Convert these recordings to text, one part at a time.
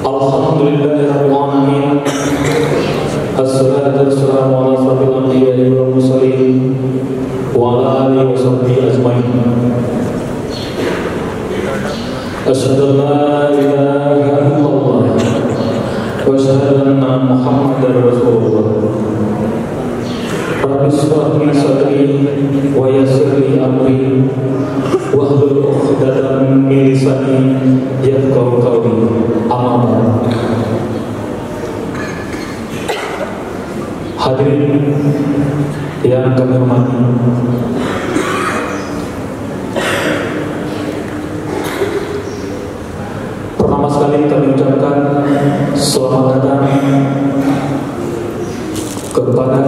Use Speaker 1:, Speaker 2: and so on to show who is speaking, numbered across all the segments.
Speaker 1: Alhamdulillahirrahmanirrahim. Assalatu wassalamu ala asrafil anbiya'i wal mursalin wa ala alihi wa sahbihi ajmain. Asyhadu an la ilaha illallah wa asyhadu anna Muhammadar Rasulullah. Rabbi shrah li sadri wa yassir li amri wahlul 'uqdatam min lisani yafqahu qawli. Amma hadirin yang kami hormati, pertama sekali kami ucapkan selamat datang kepada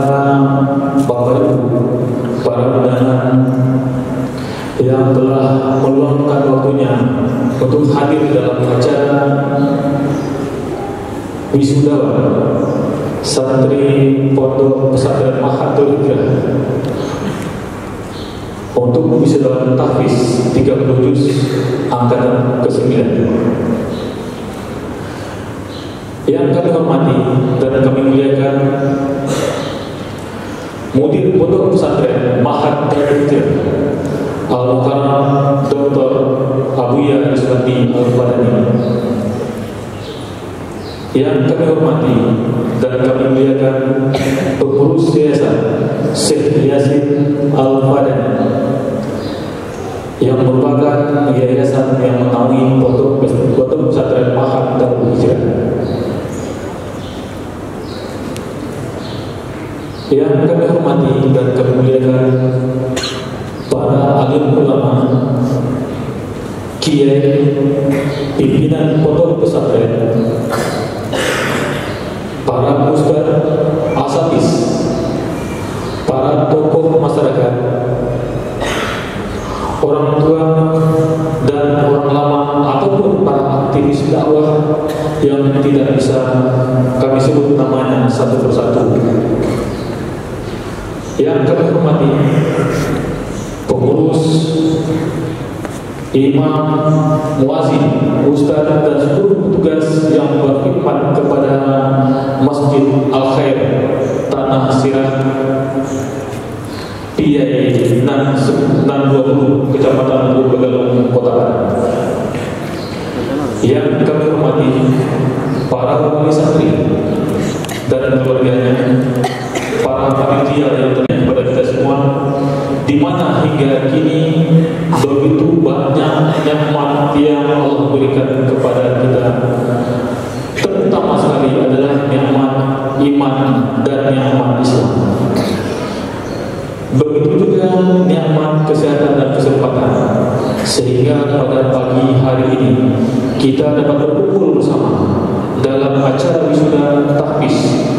Speaker 1: Bapak Ibu para undangan yang waktunya untuk hadir dalam acara wisuda santri Pondok Pesantren Mahathir Hijrah untuk wisuda tahfiz 30 juz angkatan ke-9. Yang kami hormati dan kami muliakan Mudir Pondok Pesantren Mahathir Hijrah Al-Mukarram Dr. Abuya Iswandi Al-Badani. Yang kami hormati dan kami muliakan pengurus yayasan Syekh Yasin Al-Badani yang merupakan yayasan yang menaungi Pondok Pesantren Mahathir Hijrah. Yang kami hormati dan kami muliakan para alim ulama, kiai, pimpinan pondok pesantren, para ustaz, asatidz, para tokoh masyarakat, orang tua dan orang lama ataupun para aktivis dakwah yang tidak bisa kami sebut namanya satu persatu. Yang kami hormati pengurus, imam, muazin, ustaz dan seluruh petugas yang berkhidmat kepada Masjid Al-Khair Tanah Sirah Piyai Nan 20 Kecamatan Begalung Kota Padang. Yang kami hormati para wali santri dan keluarganya, para panitia yang terlihat kepada kita semua, di mana hingga kini begitu banyak nikmat yang Allah berikan kepada kita. Terutama sekali adalah nikmat iman dan nikmat Islam. Begitu juga nikmat kesehatan dan kesempatan, sehingga pada pagi hari ini kita dapat berkumpul bersama dalam acara wisuda tahfiz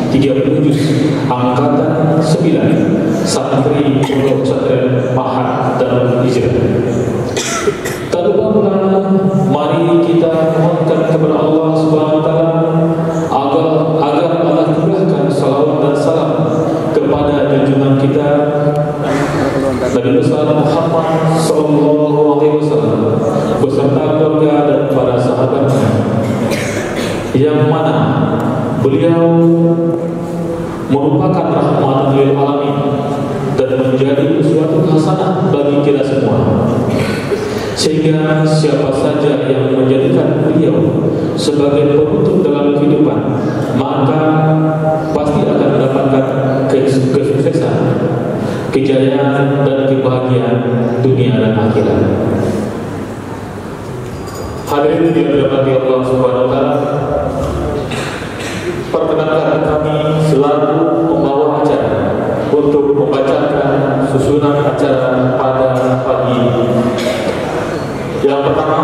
Speaker 1: 30 juz angkatan 9 santri Pondok Pesantren Mahathir Hijrah. Tak lupa pula, mari kita mohonkan kepada Allah Subhanahu wa taala agar Allah curahkan salawat dan salam kepada junjungan kita Nabi besar Muhammad sallallahu alaihi wasallam beserta keluarga dan para sahabatnya, yang mana beliau merupakan rahmatan lil alamin dan menjadi suatu hasanah bagi kita semua, sehingga siapa saja yang menjadikan beliau sebagai penutup dalam kehidupan, maka pasti akan mendapatkan kesuksesan, kejayaan dan kebahagiaan dunia dan akhirat. Hadirin yang dirahmati Allah Subhanahu wa taala, perkenankan kami selaku pembawa acara untuk membacakan susunan acara pada pagi ini. Yang pertama,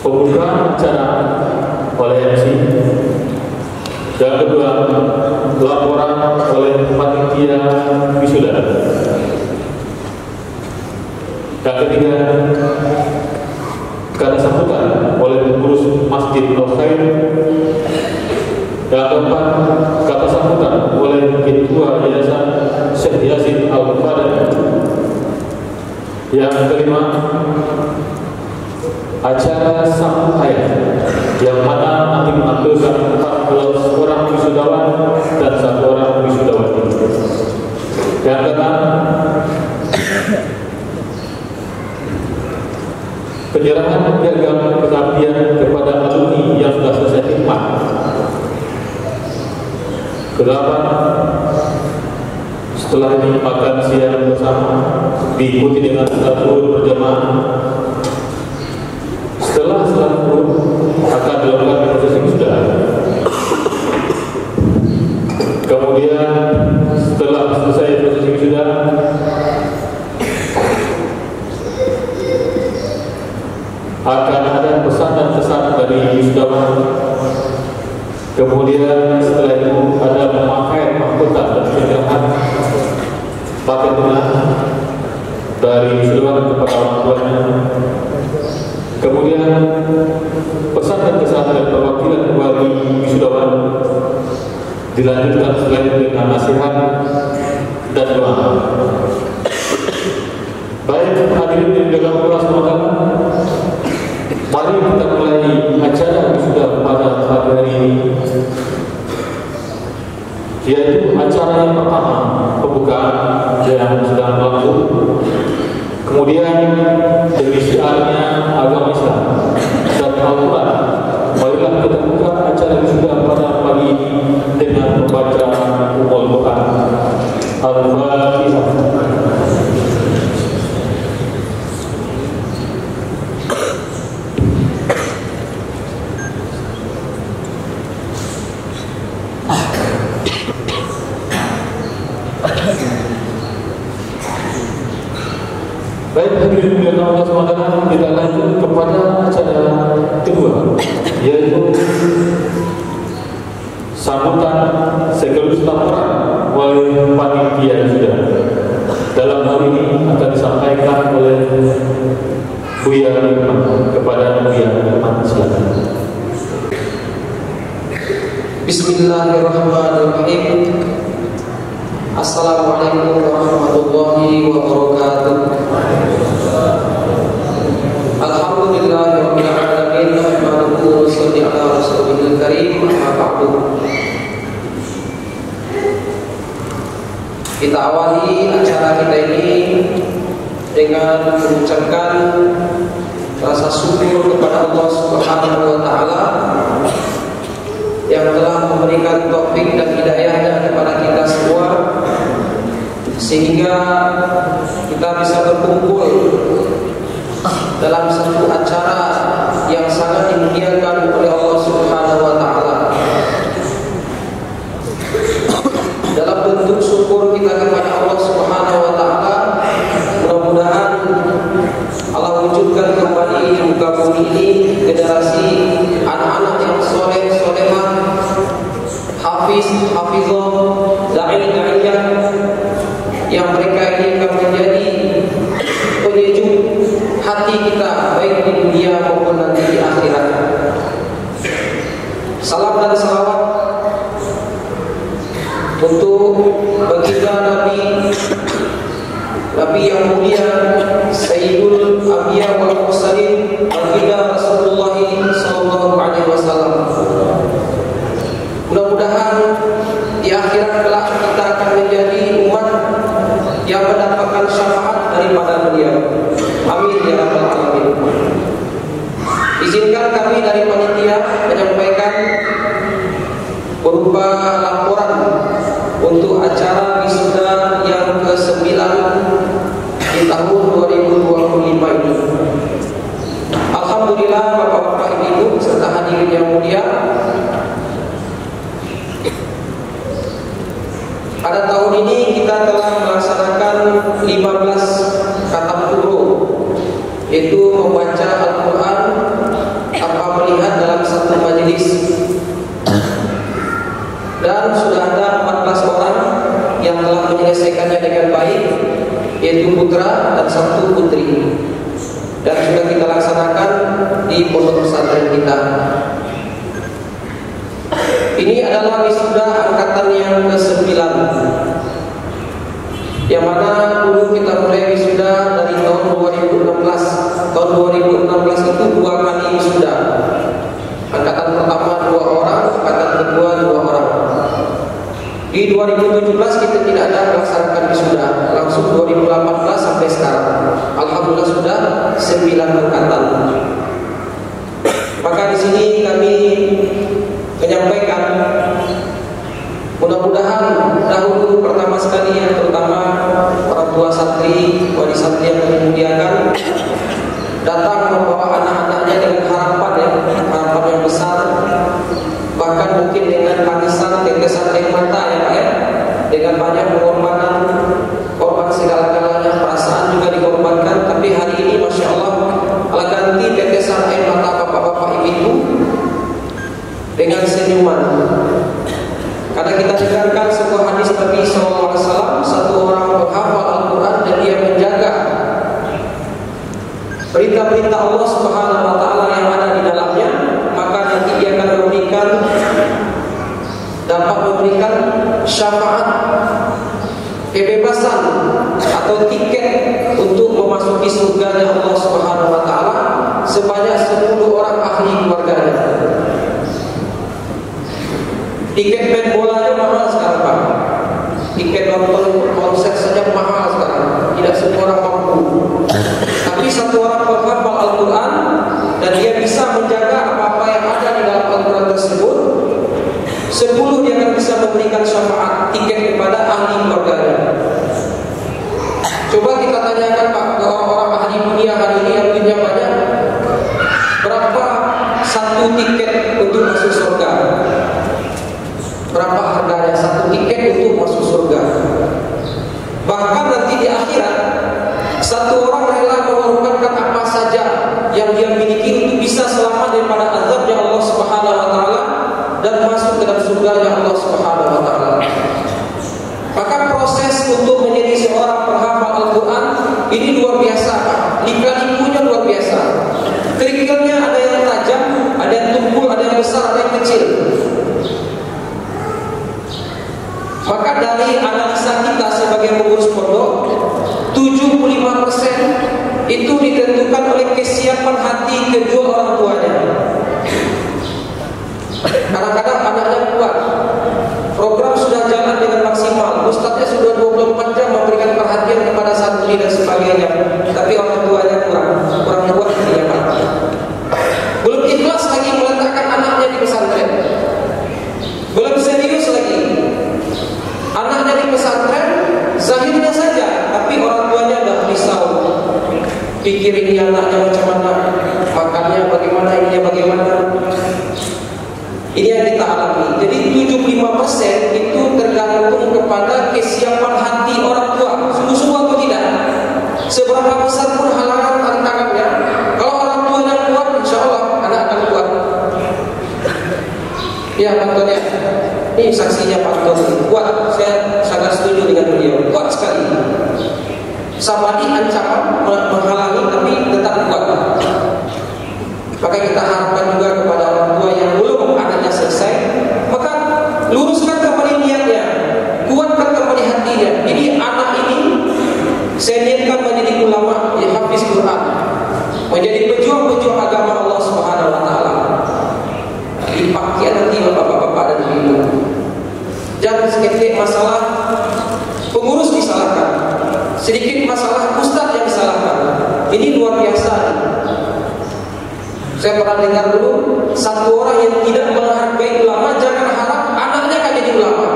Speaker 1: pembukaan acara oleh MC. Yang kedua, laporan oleh panitia wisuda. Yang ketiga, kata sambutan oleh pengurus Masjid Al-Khair. Yang keempat, kata sambutan oleh Ketua Yayasan Syekh Yasin Al-Badani. Yang kelima, acara sambut hayat, yang mana nanti menampilkan 14 orang wisudawan dan 1 orang wisudawati. Yang keenam, penyerahan piagam pengabdian kepada alumni yang sudah selesai khidmat. Kedelapan, setelah ini makan siang bersama diikuti dengan salat zuhur berjamaah. Setelah salat zuhur akan dilakukan prosesi wisuda. Kemudian setelah selesai prosesi wisuda, akan ada pesan dan kesan dari wisudawan. Kemudian setelah itu ada memakai mahkota dan penyerahan pakai tunai. dari wisudawan kepada orang tuanya. Kemudian pesan dan kesan dari perwakilan wali wisudawan dilanjutkan selain dengan nasihat dan doa. Baik hadirin di dalam kelas makan, mari kita mulai acara wisuda pada hari ini, yaitu acara yang pertama, pembukaan yang sedang berlangsung. Kemudian demi syiarnya agama Islam dan Al-Quran, marilah kita buka acara wisuda pada pagi ini dengan membaca Ummul Quran. Al-Fatihah. Baik, hadirin yang Allah SWT, kita lanjut kepada acara kedua, yaitu sambutan sekaligus laporan oleh panitia wisuda. Dalam hal ini akan disampaikan oleh Buya Firman. Kepada Buya Firman, silakan.
Speaker 2: Bismillahirrahmanirrahim. Assalamualaikum warahmatullahi wabarakatuh. Alhamdulillahirabbil alamin, nahmaduhu wa nusalli ala rasulil karim, amma ba'du. Kita awali acara kita ini dengan mengucapkan rasa syukur kepada Allah Subhanahu wa taala yang telah memberikan taufik dan hidayahnya kepada kita semua, sehingga kita bisa berkumpul dalam satu acara yang sangat dimuliakan oleh Allah Subhanahu wa taala. Dalam bentuk syukur kita kepada Allah Subhanahu wa taala, mudah-mudahan Allah wujudkan kembali di muka bumi ini generasi anak-anak yang soleh solehah, hafiz hafizah, dai daiyah, yang mereka ini akan menjadi penyejuk hati kita baik di dunia maupun nanti di akhirat. Salam dan salawat untuk baginda Nabi yang mulia, Sayyidul Anbiya wal Mursalin, baginda Rasulullah sallallahu alaihi wasallam. Mudah-mudahan di akhirat kelak kita akan menjadi umat yang mendapatkan syafaat daripada beliau. Amin ya rabbal alamin. Izinkan kami dari panitia menyampaikan berupa laporan untuk acara wisuda yang ke-9 di tahun 2025 ini. Alhamdulillah, Bapak-bapak, Ibu serta hadirin yang mulia, pada tahun ini kita telah melaksanakan 15 khatam Qur'an, yaitu membaca Al-Quran tanpa melihat dalam satu majelis. Dan sudah ada 14 orang yang telah menyelesaikannya dengan baik, yaitu putra dan 1 putri. Dan sudah kita laksanakan di pondok pesantren kita. Ini adalah wisuda angkatan yang ke-9, yang mana dulu kita mulai wisuda dari tahun 2016. Tahun 2016 itu 2 kali wisuda. Angkatan pertama 2 orang, angkatan kedua 2 orang. Di 2017 kita tidak ada melaksanakan wisuda, langsung 2018 sampai sekarang. Alhamdulillah sudah 9 angkatan. Maka di sini kami menyampaikan, mudah-mudahan dahulu pertama sekali ya, terutama orang tua santri, wali santri yang dimuliakan, datang membawa anak-anaknya dengan harapan ya, harapan yang besar, bahkan mungkin dengan tangisan, tetesan air mata ya Pak ya, dengan banyak pengorbanan, korban segala-galanya, perasaan juga dikorbankan. Tapi hari ini Masya Allah, Allah ganti tetesan air mata bapak-bapak ibu dengan senyuman. Karena kita dengarkan sebuah hadis Nabi SAW, satu orang menghafal Al-Quran dan dia menjaga perintah Allah Subhanahu wa taala yang ada di dalamnya, maka nanti dia akan dapat memberikan syafaat, kebebasan atau tiket untuk memasuki surganya Allah Subhanahu wa taala sebanyak 10 orang ahli keluarganya. Tiket main bolanya mahal sekarang, Pak. Tiket nonton konser saja mahal sekarang. Tidak semua orang mampu. Tapi satu orang menghafal Al-Quran dan dia bisa menjaga apa-apa yang ada di dalam Al-Quran tersebut, 10 dia akan bisa memberikan syafaat tiket kepada ahli keluarganya. Coba kita tanyakan, Pak, ke orang-orang ahli dunia hari ini yang dunia banyak, berapa satu tiket untuk masuk surga? Berapa harganya satu tiket untuk masuk surga? Bahkan nanti di akhirat, satu orang rela mengorbankan apa saja yang dia miliki untuk bisa selamat daripada azabnya Allah Subhanahu wa taala dan masuk ke dalam surganya Allah Subhanahu wa taala. Maka proses untuk menjadi seorang penghafal Al-Quran ini luar biasa, Pak. Lika-likunya luar biasa. Kerikilnya ada yang tajam, ada yang tumpul, ada yang besar, ada yang kecil. Maka dari analisa kita sebagai pengurus pondok, 75% itu ditentukan oleh kesiapan hati kedua orang tuanya. Kadang-kadang anaknya kuat, program sudah jalan dengan maksimal, ustadznya sudah 24 jam memberikan perhatian kepada santri dan sebagainya, tapi orang tuanya kurang kuat dia, Pak. Belum ikhlas lagi meletakkan anaknya di pesantren, belum serius lagi. Anaknya di pesantren zahirnya saja, tapi orang tuanya dah risau. Pikir ini anaknya macam mana, makannya bagaimana, ininya bagaimana. Ini yang kita alami. Jadi 75% itu tergantung kepada kesiapan hati orang tua, sungguh-sungguh atau tidak. Seberapa besar pun halangan tantangannya, kalau orang tuanya kuat, insya Allah anak akan kuat. Ya, Pak Tony, ini saksinya Pak Tony, kuat. Saya sangat setuju dengan beliau, kuat sekali. Sama ancaman menghalangi, tapi tetap kuat. Maka kita harapkan juga kepada orang tua yang belum anaknya selesai, maka luruskan kembali niatnya, kuatkan kembali hatinya. Jadi anak ini saya niatkan menjadi ulama, ya hafiz Quran, menjadi pejuang-pejuang agama Allah Subhanahu wa taala. Dipakai nanti bapak-bapak dan ibu. Jangan sedikit masalah pengurus disalahkan, sedikit masalah ustaz yang disalahkan. Ini luar biasa. Saya pernah dengar dulu, satu orang yang tidak menghargai ulama, jangan harap anaknya akan jadi ulama.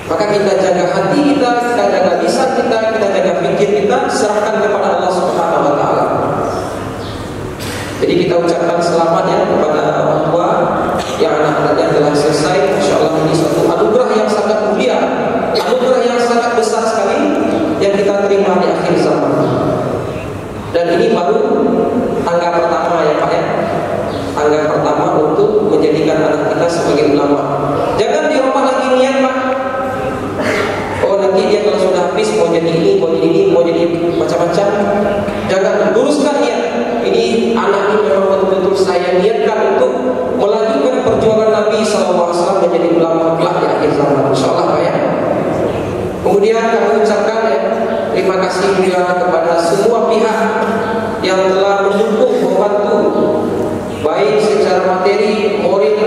Speaker 2: Maka kita jaga hati kita jaga lisan kita jaga pikir kita, serahkan kepada Allah Subhanahu wa taala. Jadi kita ucapkan selamat ya kepada orang tua yang anak-anaknya telah selesai. Insya Allah ini suatu anugerah yang sangat mulia, anugerah yang sangat besar sekali yang kita terima di akhir zaman. Dan ini baru tangga pertama ya Pak ya, tangga pertama untuk menjadikan anak kita sebagai ulama. Jangan dirubah lagi niat, Pak. Oh nanti dia kalau sudah habis mau jadi ini, mau jadi ini, mau jadi macam-macam. Jangan, luruskan niat. Ini anak ini memang betul-betul saya niatkan untuk melanjutkan perjuangan Nabi SAW menjadi ulama kelak di akhir zaman. Insya Allah Pak ya. Kemudian kami ucapkan ya, terima kasih juga kepada semua pihak yang telah mendukung, membantu, baik secara materi, moral,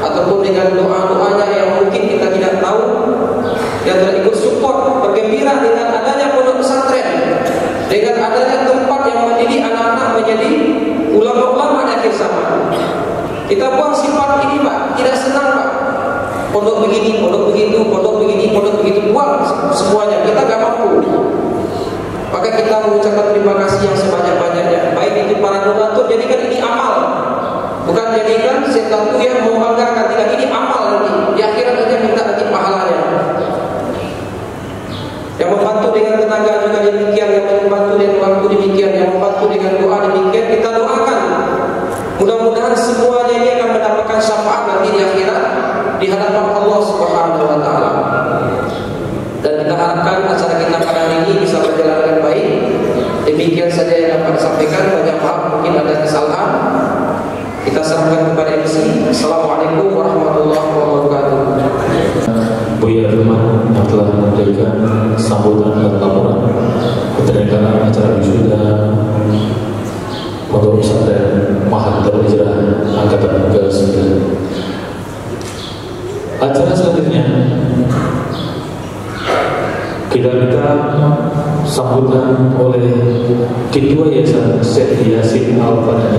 Speaker 2: ataupun dengan doa-doanya yang mungkin kita tidak tahu, yang telah ikut support, bergembira dengan adanya pondok pesantren, dengan adanya tempat yang mendidik anak-anak menjadi ulama-ulama di akhir zaman. Kita buang sifat ini Pak, tidak senang Pak. Pondok begini, pondok begitu, pondok begini, pondok begitu, buang semuanya, kita gak mampu. Maka kita mengucapkan terima kasih yang sebanyak-banyaknya. Baik itu para donatur, jadikan ini amal, bukan jadikan sesuatu yang membanggakan. Tidak, ini amal nanti di akhirat aja minta nanti pahalanya. Yang membantu dengan tenaga juga demikian, yang membantu dengan waktu demikian, yang membantu dengan doa demikian. Kita doakan mudah-mudahan semuanya ini akan mendapatkan syafaat nanti di akhirat di hadapan Allah Subhanahu wa taala. Dan kita harapkan acara kita pada hari ini bisa berjalan dengan baik. Demikian Demikian saja yang dapat disampaikan. Banyak maaf mungkin ada kesalahan. Kita serahkan kepada MC. Assalamualaikum warahmatullahi wabarakatuh.
Speaker 1: Buya Firman yang telah memberikan sambutan dan laporan penyelenggaraan acara wisuda Pondok Pesantren Mahat Darul Hijrah angkatan ke-9. Acara selanjutnya kita minta sambutan oleh Ketua Yayasan Syekh Yasin Al-Fadani.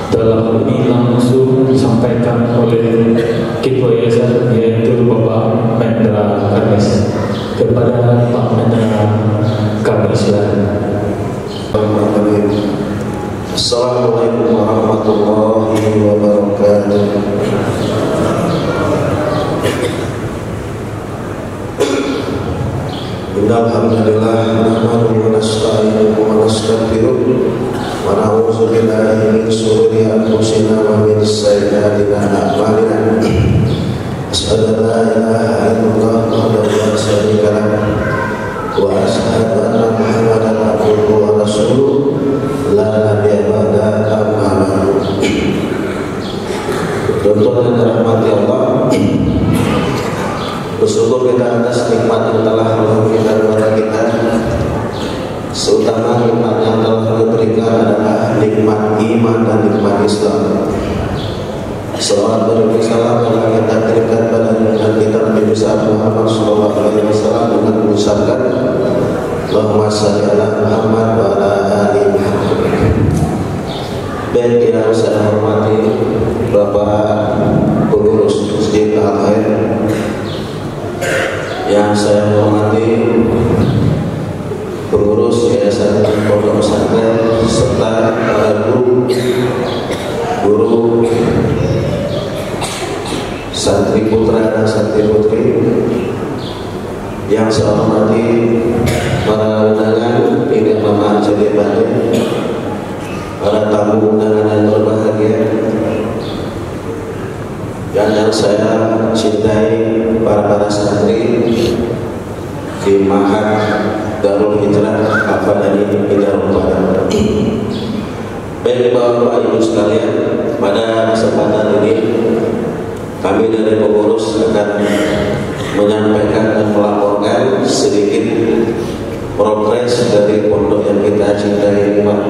Speaker 1: Dalam hal ini langsung disampaikan oleh Ketua Yayasan, yaitu Bapak Mendra Kamis. Kepada Pak Mendra Kamis,
Speaker 3: Assalamualaikum warahmatullahi wabarakatuh. Alhamdulillah, nahmaduhu wa nasta'inuhu wa nastaghfiruh wa na'udzu billahi min shururi anfusina wa min sayyiati a'malina. Asyhadu an la ilaha illallah wahdahu la syarika lah wa asyhadu anna Muhammadan abduhu wa rasuluh la nabiyya ba'da amma ba'du. Tuan-tuan yang dirahmati Allah, bersyukur kita atas nikmat yang telah memberikan kepada kita. Seutama nikmat yang telah diberikan adalah nikmat iman dan nikmat Islam. Salawat beribu salam telah kita kirimkan pada junjungan kita Nabi besar Muhammad SAW dengan mengucapkan Allahumma shalli ala Muhammad wa ala ali Muhammad. Dan yang saya hormati Bapak pengurus Masjid Al-Khair, yang saya hormati pengurus Yayasan Pondok Pesantren serta para guru, santri putra dan santri putri, yang saya hormati para undangan ini Mama Jadi Bande, para tamu undangan yang berbahagia, dan yang saya cintai para santri di Mahat Darul Hijrah Al-Fadani Darul Badan. Baik Bapak Ibu sekalian, pada kesempatan ini kami dari pengurus akan menyampaikan dan melaporkan sedikit progres dari pondok yang kita cintai ini, Pak.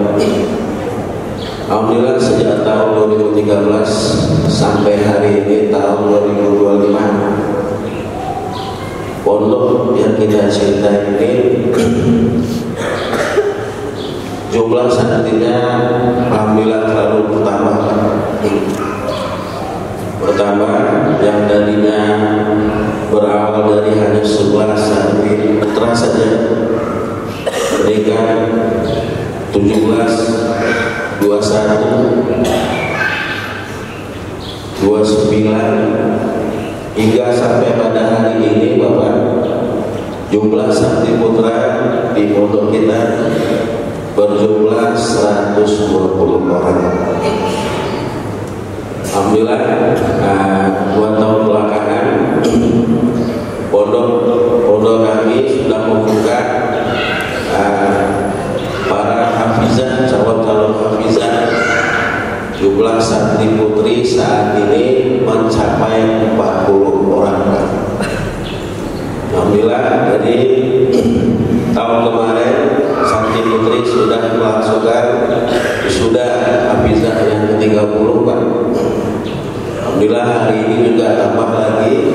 Speaker 3: Alhamdulillah sejak tahun 2013 sampai hari ini tahun 2025, pondok yang kita cintai ini jumlah santrinya alhamdulillah terlalu bertambah. Yang tadinya berawal dari hanya 11 santri putra saja, meningkat 17, 21, 29 hingga sampai pada hari ini Bapak, jumlah santri putra di pondok kita berjumlah 120 orang. Alhamdulillah 2 tahun belakangan pondok kami sudah membuka para hafizah, calon hafizah. Jumlah santri putri saat ini mencapai 40 orang. Alhamdulillah, jadi tahun kemarin santri putri sudah melangsungkan wisuda hafizah yang ke-30, Pak. Alhamdulillah hari ini juga tambah lagi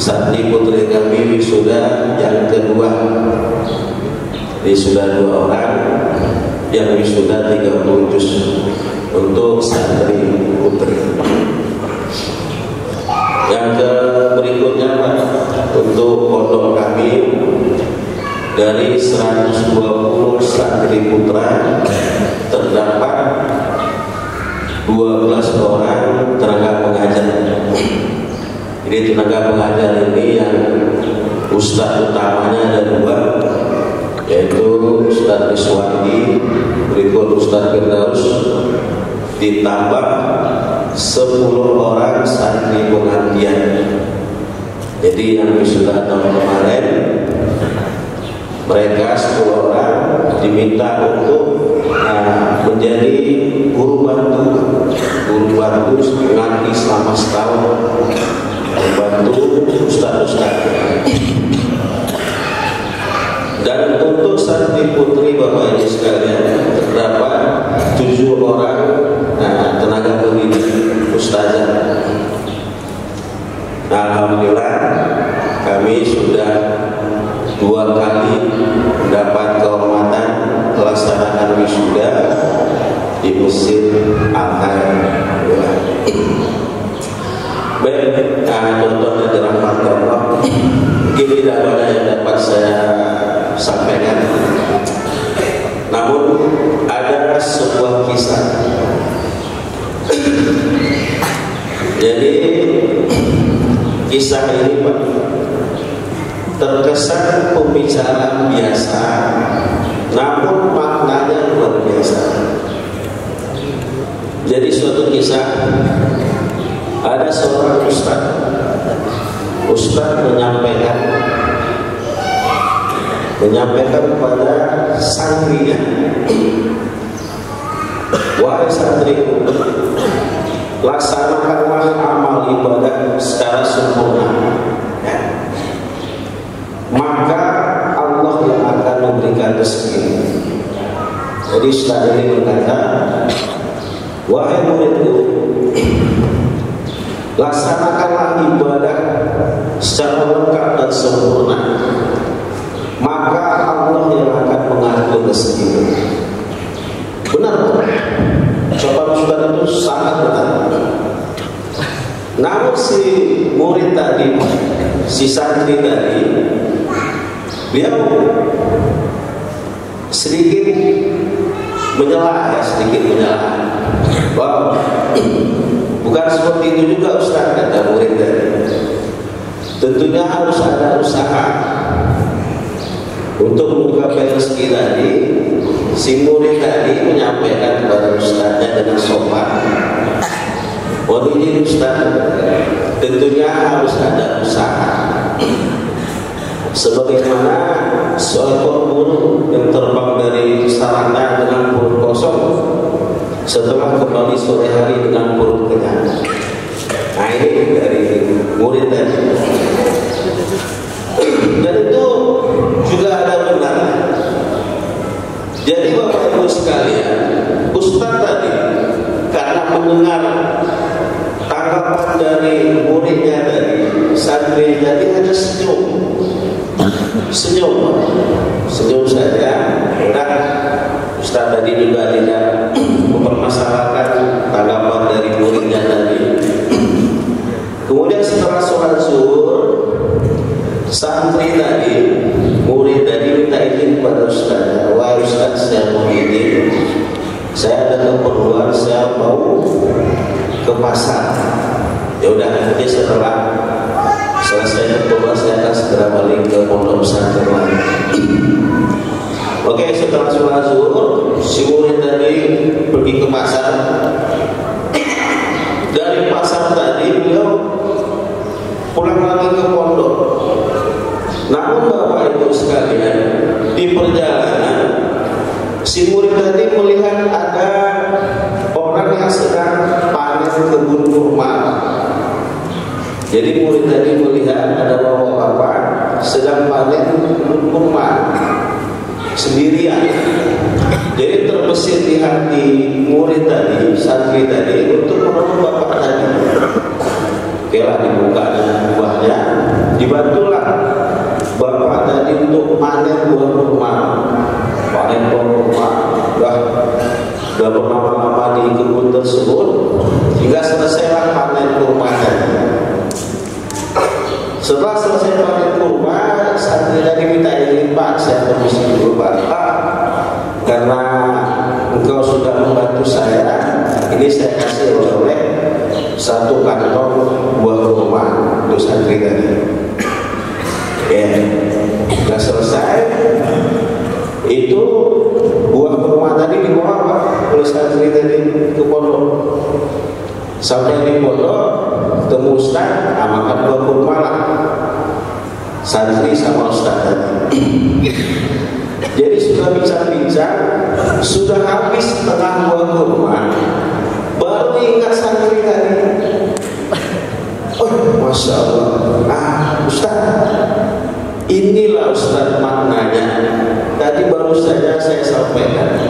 Speaker 3: santri putri kami wisuda yang kedua. Wisuda 2 orang, yang wisuda 30 juz untuk santri putri. Yang berikutnya Pak, untuk pondok kami dari 120 santri putra terdapat 12 orang tenaga pengajar. Jadi tenaga pengajar ini yang ustadz utamanya ada 2, yaitu Ustadz Iswandi, berikut Ustadz Firdaus, ditambah 10 orang santri pengantian. Jadi yang wisuda tahun kemarin mereka 10 orang, diminta untuk menjadi guru bantu ngaji selama setahun, membantu ustaz-ustaz. Dan untuk santri putri Bapak Ibu sekalian terdapat 7 orang tenaga pendidik ustazah. Alhamdulillah kami sudah 2 kali mendapat kehormatan melaksanakan wisuda di Masjid Al-Azhar. Baik, contohnya dirahmati Allah. Mungkin tidak banyak yang dapat saya sampaikan. Namun ada sebuah kisah. Jadi kisah ini Pak, terkesan pembicaraan biasa, namun maknanya luar biasa. Jadi suatu kisah, ada seorang ustaz menyampaikan kepada santrinya, wahai santriku, laksanakanlah amal ibadah secara sempurna, maka Allah yang akan memberikan rezeki. Jadi ustaz ini berkata, wahai muridku, laksanakanlah ibadah secara lengkap dan sempurna, maka Allah yang akan mengatur rezeki. Benar, ucapan ustaz itu sangat benar. Namun si murid tadi, si santri tadi, beliau sedikit menyela. Wow, bukan seperti itu juga Ustaz, kata murid tadi. Tentunya harus ada usaha untuk menggapai rezeki tadi. Si murid tadi menyampaikan kepada Ustaznya dengan sopan, oh ini Ustaz, tentunya harus ada usaha. Sebagaimana seekor burung yang terbang dari sarangnya dengan perut kosong, setelah kembali sore hari dengan perut kenyang. Nah ini dari murid tadi. Dan itu juga ada benarnya. Jadi Bapak Ibu sekalian, Ustaz tadi karena mendengar tanggapan dari muridnya tadi, santri tadi hanya senyum saja. Udah, Ustaz tadi juga tidak mempermasalahkan tanggapan dari muridnya tadi. Kemudian setelah sholat zuhur, santri tadi, murid tadi minta izin kepada Ustaz, wahai Ustaz, saya mau izin, saya ada keperluan, saya mau ke pasar. Ya udah, nanti setelah selesai keperluan saya akan segera balik ke pondok pesantren lagi. Oke, setelah sholat zuhur, si murid tadi pergi ke pasar. Dari pasar tadi beliau pulang lagi ke pondok. Namun Bapak Ibu sekalian, di perjalanan si murid tadi melihat ada orang yang sedang panen kebun kurma. Jadi murid tadi melihat ada bapak-bapak sedang panen kebun kurma sendirian. Jadi terbesit di hati murid tadi, santri tadi, untuk menolong bapak tadi. Okelah, dibuka buahnya, dibantulah bapak tadi untuk panen buah kurma. Panen buah kurma, udah berlama-lama di kebun tersebut, hingga selesailah panen kurma tadi. Setelah selesai panen kurma, santri tadi minta izin, Pak, saya permisi dulu Pak, karena engkau sudah membantu saya, ini saya kasih oleh 1 kantong buah kurma untuk santri tadi. Ya, sudah selesai. Itu buah kurma tadi dibawa Pak oleh santri tadi ke pondok. Sampai di pondok, temu Ustaz, makan buah kurma lah. Santri sama Ustaz tadi. Jadi sudah bincang-bincang bincang, sudah habis setengah buah kurma, baru ingat santri tadi. Oh, Masya Allah. Ustaz, inilah Ustaz maknanya. Tadi baru saja saya sampaikan.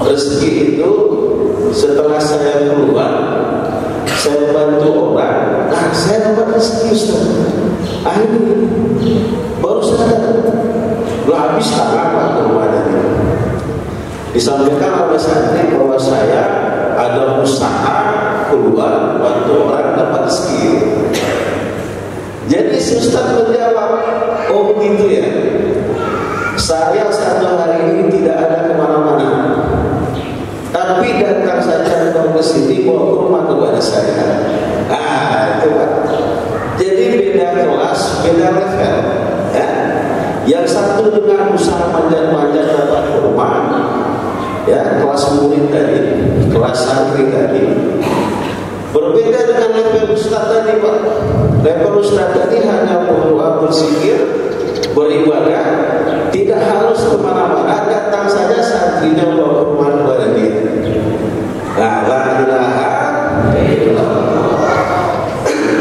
Speaker 3: Rezeki itu setelah saya keluar, saya bantu orang. Nah, saya dapat rezeki Ustaz. Ini baru sadar. Belum habis tangan kurma tadi. Disampaikan oleh santri bahwa saya ada usaha keluar bantu orang dapat rezeki. Jadi si Ustaz menjawab, oh begitu ya. Saya satu hari ini tidak ada kemana-mana, tapi datang saja ke sini bawa kurma kepada saya. Itu Pak. Jadi beda kelas, beda level. Ya. Yang satu dengan usaha manjat-manjat dapat kurma, ya kelas murid tadi, kelas santri tadi. Berbeda dengan level Ustaz tadi Pak. Level Ustaz tadi hanya berdoa, berzikir, beribadah, tidak harus kemana-mana, datang saja santrinya bawa kurma kepada dia. La ilaha illallah.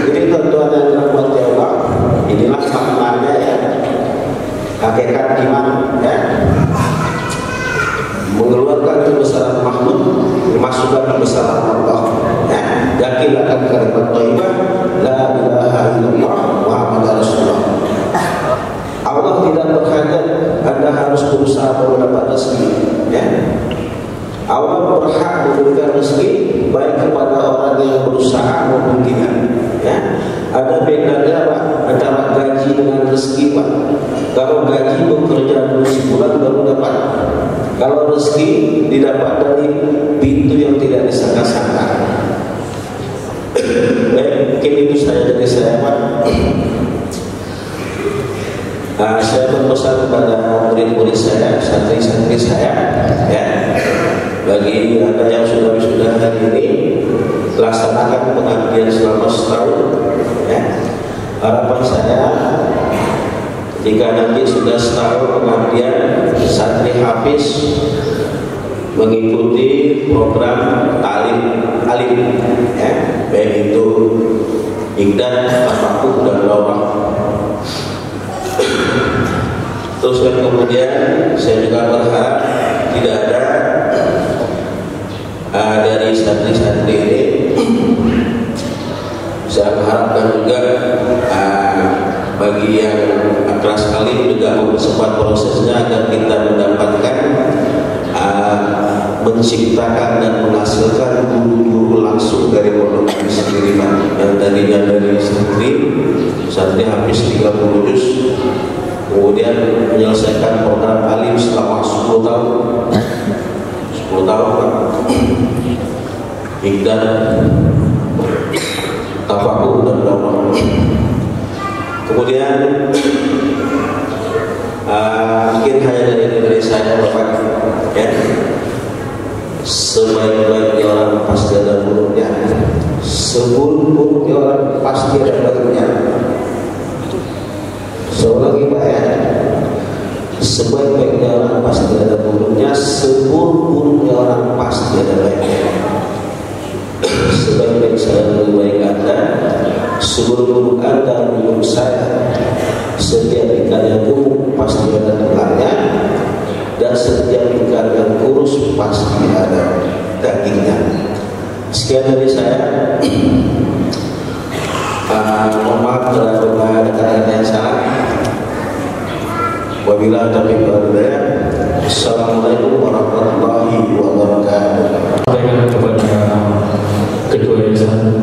Speaker 3: Jadi tuan-tuan dan rahmati Allah, inilah maknanya ya, hakikat iman ya. Mengeluarkan kebesaran makhluk, dimasukkan kebesaran Allah. Yakin akan kalimat thayyibah, la ilaha illallah Muhammadur Rasulullah. Allah tidak berhajat Anda harus berusaha baru dapat rezeki. Ya. Allah berhak memberikan rezeki baik kepada orang yang berusaha maupun tidak. Ya. Ada bedanya Pak antara gaji dengan rezeki Pak. Kalau gaji bekerja dulu sebulan baru dapat. Kalau rezeki didapat dari pintu yang tidak disangka-sangka. Mungkin itu saya dari saya Pak. Saya berpesan kepada murid-murid saya, santri-santri saya, ya, bagi Anda yang sudah wisuda hari ini, laksanakan pengabdian selama setahun. Ya. Harapan saya, jika nanti sudah setahun pengabdian, santri hafiz mengikuti program alim, ya, baik itu Iqdad, Tafakuh dan Rawah. Terus dan kemudian saya juga berharap tidak ada dari santri-santri ini, saya harapkan juga bagi yang kelas alim juga mempercepat prosesnya agar kita mendapatkan menciptakan dan menghasilkan guru-guru langsung dari pondok ini sendiri Pak. Yang tadinya dari santri habis 30 juz, kemudian menyelesaikan program alim selama 10 tahun. 10 tahun Pak. Iqdad, Tafakuh dan Rawah. Kemudian mungkin hanya dari saya Bapak, ya. Sebaik-baiknya orang pasti ada buruknya, seburuk-buruknya orang pasti ada baiknya. Lagi Pak ya, sebaik-baiknya orang pasti ada buruknya, seburuk-buruknya orang pasti ada baiknya. Sebaik-baik saya lebih baik Anda, seburuk-buruk Anda menurut saya. Setiap ikan yang gemuk pasti ada telurnya, dan setiap ikan yang kurus pasti ada dagingnya. Sekian dari saya. Mohon maaf bila ada kata-kata yang salah. Wabillahi taufiq wal hidayah. Assalamualaikum warahmatullahi wabarakatuh.
Speaker 1: Sampaikan kepada Ketua Yayasan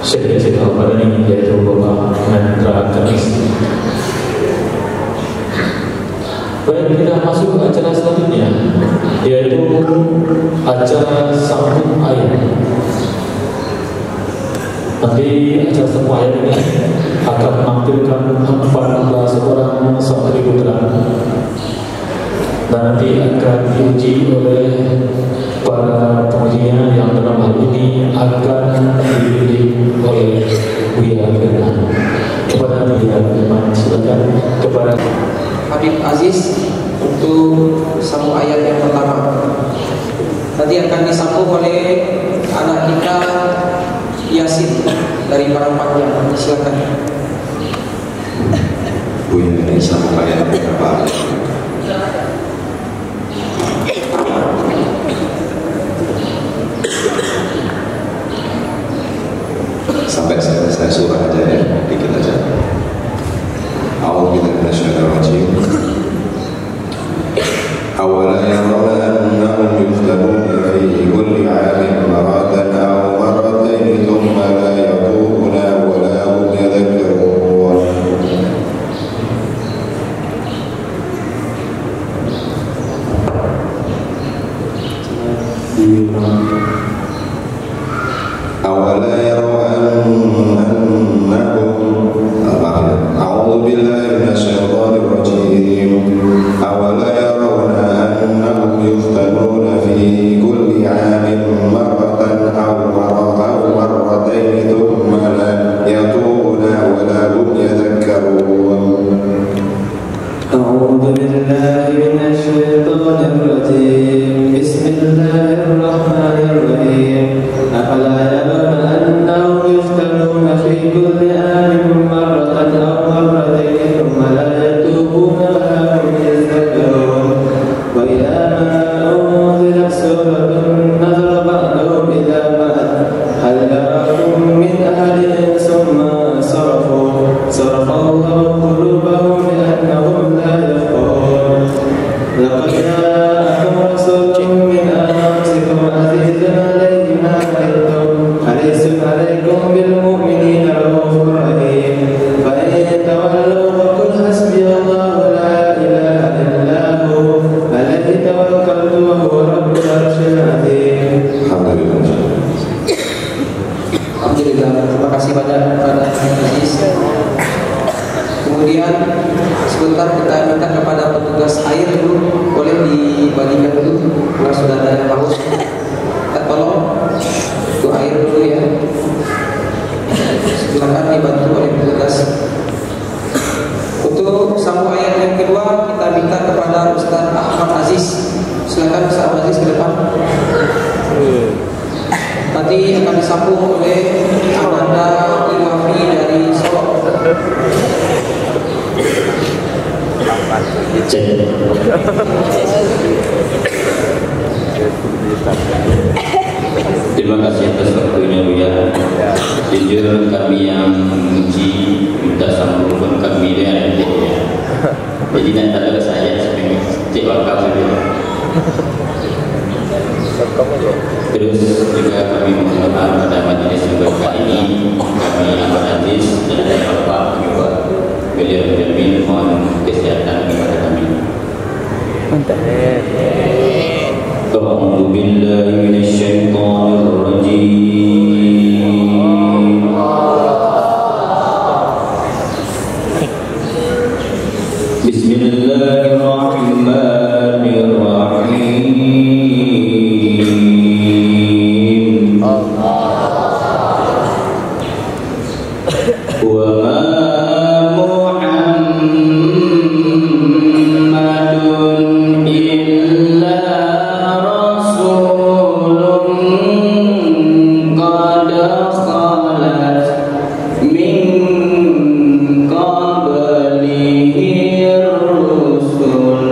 Speaker 1: Syekh Yazid Al-Madani, yaitu Bapak Mendra Kanis. Baik, kita masuk ke acara selanjutnya, yaitu acara sambung ayat. Nanti acara sambung ayat ini akan menampilkan 14 orang santri putra, dan nanti akan diuji oleh para pengujinya yang dalam hal ini akan dipilih oleh Buya Firman. Kepada Buya Firman, silakan. Kepada
Speaker 2: Habib Aziz untuk sambung ayat yang pertama. Nanti akan disambung oleh anak kita Yasin dari Parampatnya. Silakan.
Speaker 4: Bu, ini sambung ayat berapa? Sampai selesai surah aja ya, dikit aja. A'udzubillahi minasyaitonir rajim. Awala yarawna annahum yuftanuna fi kulli 'amin maratan aw marratayn thumma la yatubuna wa la hum yadhakkarun. Awala yarawna أعوذ بالله من الشيطان الرجيم أولا يرون أنهم يفتنون في كل عام مرة أو مرتين ثم لا يتوبون ولا هم يذكرون.
Speaker 5: أعوذ بالله من الشيطان الرجيم بسم الله الرحمن الرحيم أفلا يرون أنهم يفتنون في كل عام مرة أو مرتين ثم لا يتوبون ولا هم يذكرون. وإذا ما أنزلت سورة نظر بعضهم إلى بعض هل يراكم من أحد ثم صرف الله قلوبهم لأنهم لا يفقهون. لقد جاءكم رسول من أنفسكم عزيز عليه ما عنتم حريص عليكم بالمؤمنين رؤوف رحيم فإن تولوا فقل حسبي الله لا إله إلا هو عليه توكلت وهو رب العرش العظيم.
Speaker 2: Alhamdulillah, terima kasih banyak kepada Aziz. Kemudian sebentar kita minta kepada petugas air dulu, boleh dibagikan dulu kalau sudah ada yang haus. Kita tolong untuk air dulu ya. Silakan dibantu oleh petugas. Untuk sambung ayat yang kedua kita minta kepada Ustaz Ahmad Aziz. Silakan Ustaz Ahmad Aziz ke depan. Nanti akan disambung oleh Amanda Iwafi dari Solo.
Speaker 6: Terima kasih atas waktunya Buya. Jujur kami yang memuji minta sambung kami dia. Jadi nanti ada saya sebagai cik wakaf saja. Terus juga kami mengucapkan pada majelis berkah ini kami Ahmad Aziz dan Bapak juga beliau menjamin mohon kesehatan kepada kami. A'udzu billahi minasyaitonir rajim. Bismillahirrahmanirrahim. Wa ma Muhammadun illa rasulun qad khalat min qablihi rusul.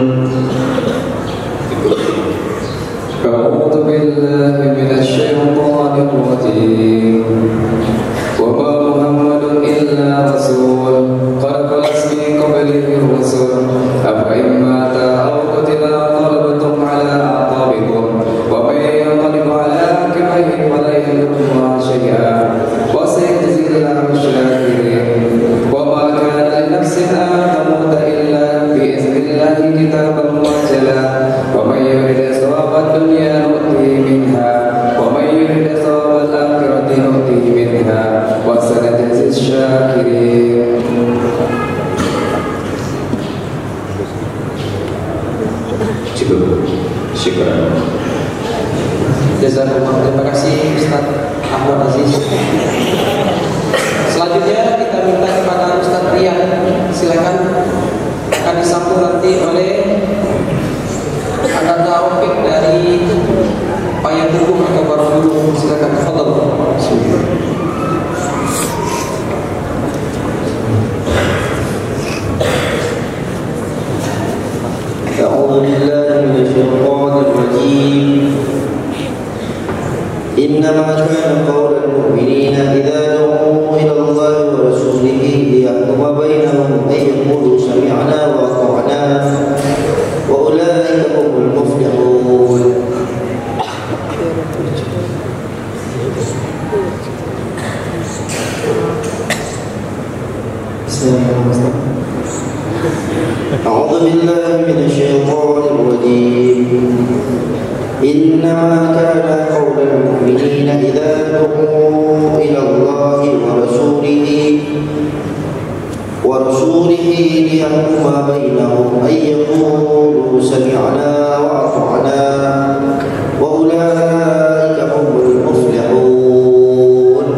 Speaker 4: أعوذ بالله من الشيطان الرجيم وما محمد إلا رسول قد خلت من قبله الرسل أفإن مات أو قتل انقلبتم على أعقابكم ومن ينقلب على عقبيه فلن يضر الله شيئا وسيجزي الله الشاكرين. وما كان لنفس أن تموت إلا بإذن الله كتابا مؤجلا ومن يرد ثواب الدنيا نؤتيه منها ومن يرد ثواب الآخرة نؤتيه منها وسنجزي الشاكرين.
Speaker 6: Cukup. Syukur.
Speaker 2: Jazakumullah. Terima kasih Ustaz Ahmad Aziz. Selanjutnya kita minta kepada Ustaz Rian. Silakan akan disambung nanti oleh Silakan, tafadhal.
Speaker 7: أعوذ بالله من الشيطان الرجيم إنما كان قول المؤمنين إذا دعوا إلى الله ورسوله ليحكم بينهم أن يقولوا سمعنا وأطعنا وأولئك هم المفلحون. أعوذ بالله من الشيطان الرجيم إنما كان قول المؤمنين إذا دعوا إلى الله ورسوله ليحكم بينهم أن يقولوا سمعنا وأطعنا وأولئك هم المفلحون.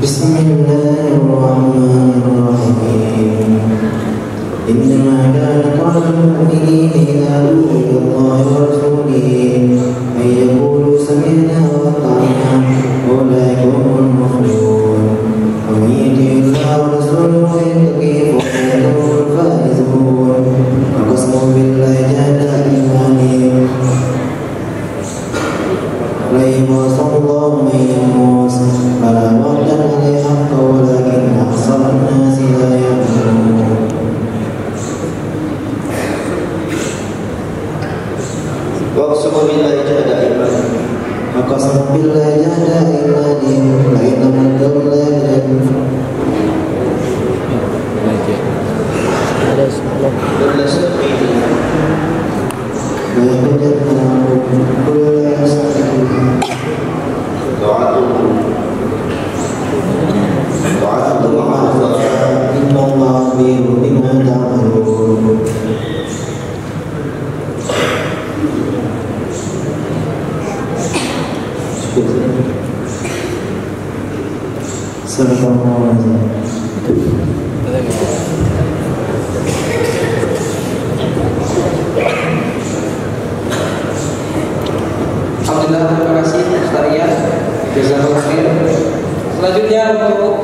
Speaker 7: بسم الله الرحمن الرحيم إنما كان قول المؤمنين إذا دعوا إلى الله ورسوله أن يقولوا سمعنا وأطعنا وأولئك هم المفلحون. ومن يطع الله ورسوله ويتقه فأولئك هم الفائزون. وقسموا بالله جهد أيمانهم لا يبعث الله من يموت فلا رد عليه حق ولكن أكثر الناس لا يعلمون. وأقسم بالله جهد أيمانهم لئن لم
Speaker 2: Alhamdulillah, terima kasih Ustaz Rian. Jazakallahu khair. Selanjutnya untuk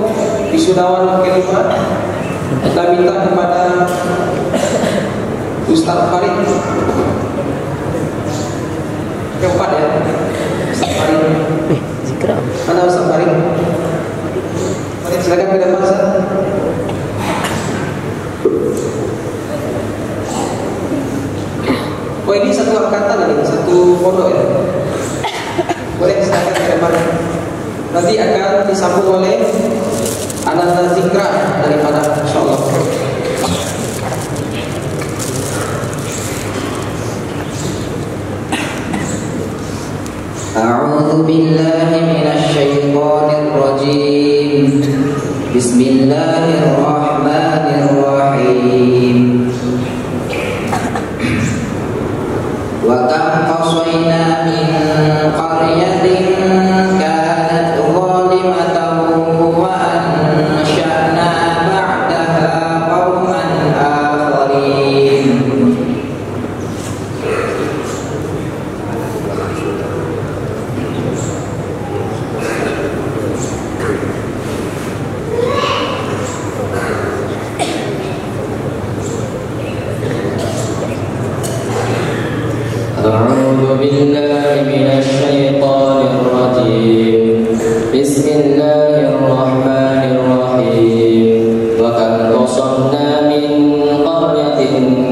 Speaker 2: wisudawan kelima, kita minta kepada Ustaz Farid. Keempat ya, Ustaz Farid. Mana Ustaz Farid? Farid, silakan ke depan Ustaz. Oh, ini satu angkatan ini, satu pondok ya. Boleh silakan ke depan. Nanti akan disambung oleh Ananda Zikra daripada insyaallah.
Speaker 7: A'udzu billahi minasy syaithanir rajim. Bismillahirrahmanirrahim. Wa kam qasayna min qaryatin kanat zalimatan wa ansha'na ba'daha qauman akharin. أعوذ بالله من الشيطان الرجيم بسم الله الرحمن الرحيم وكم قصمنا من قرية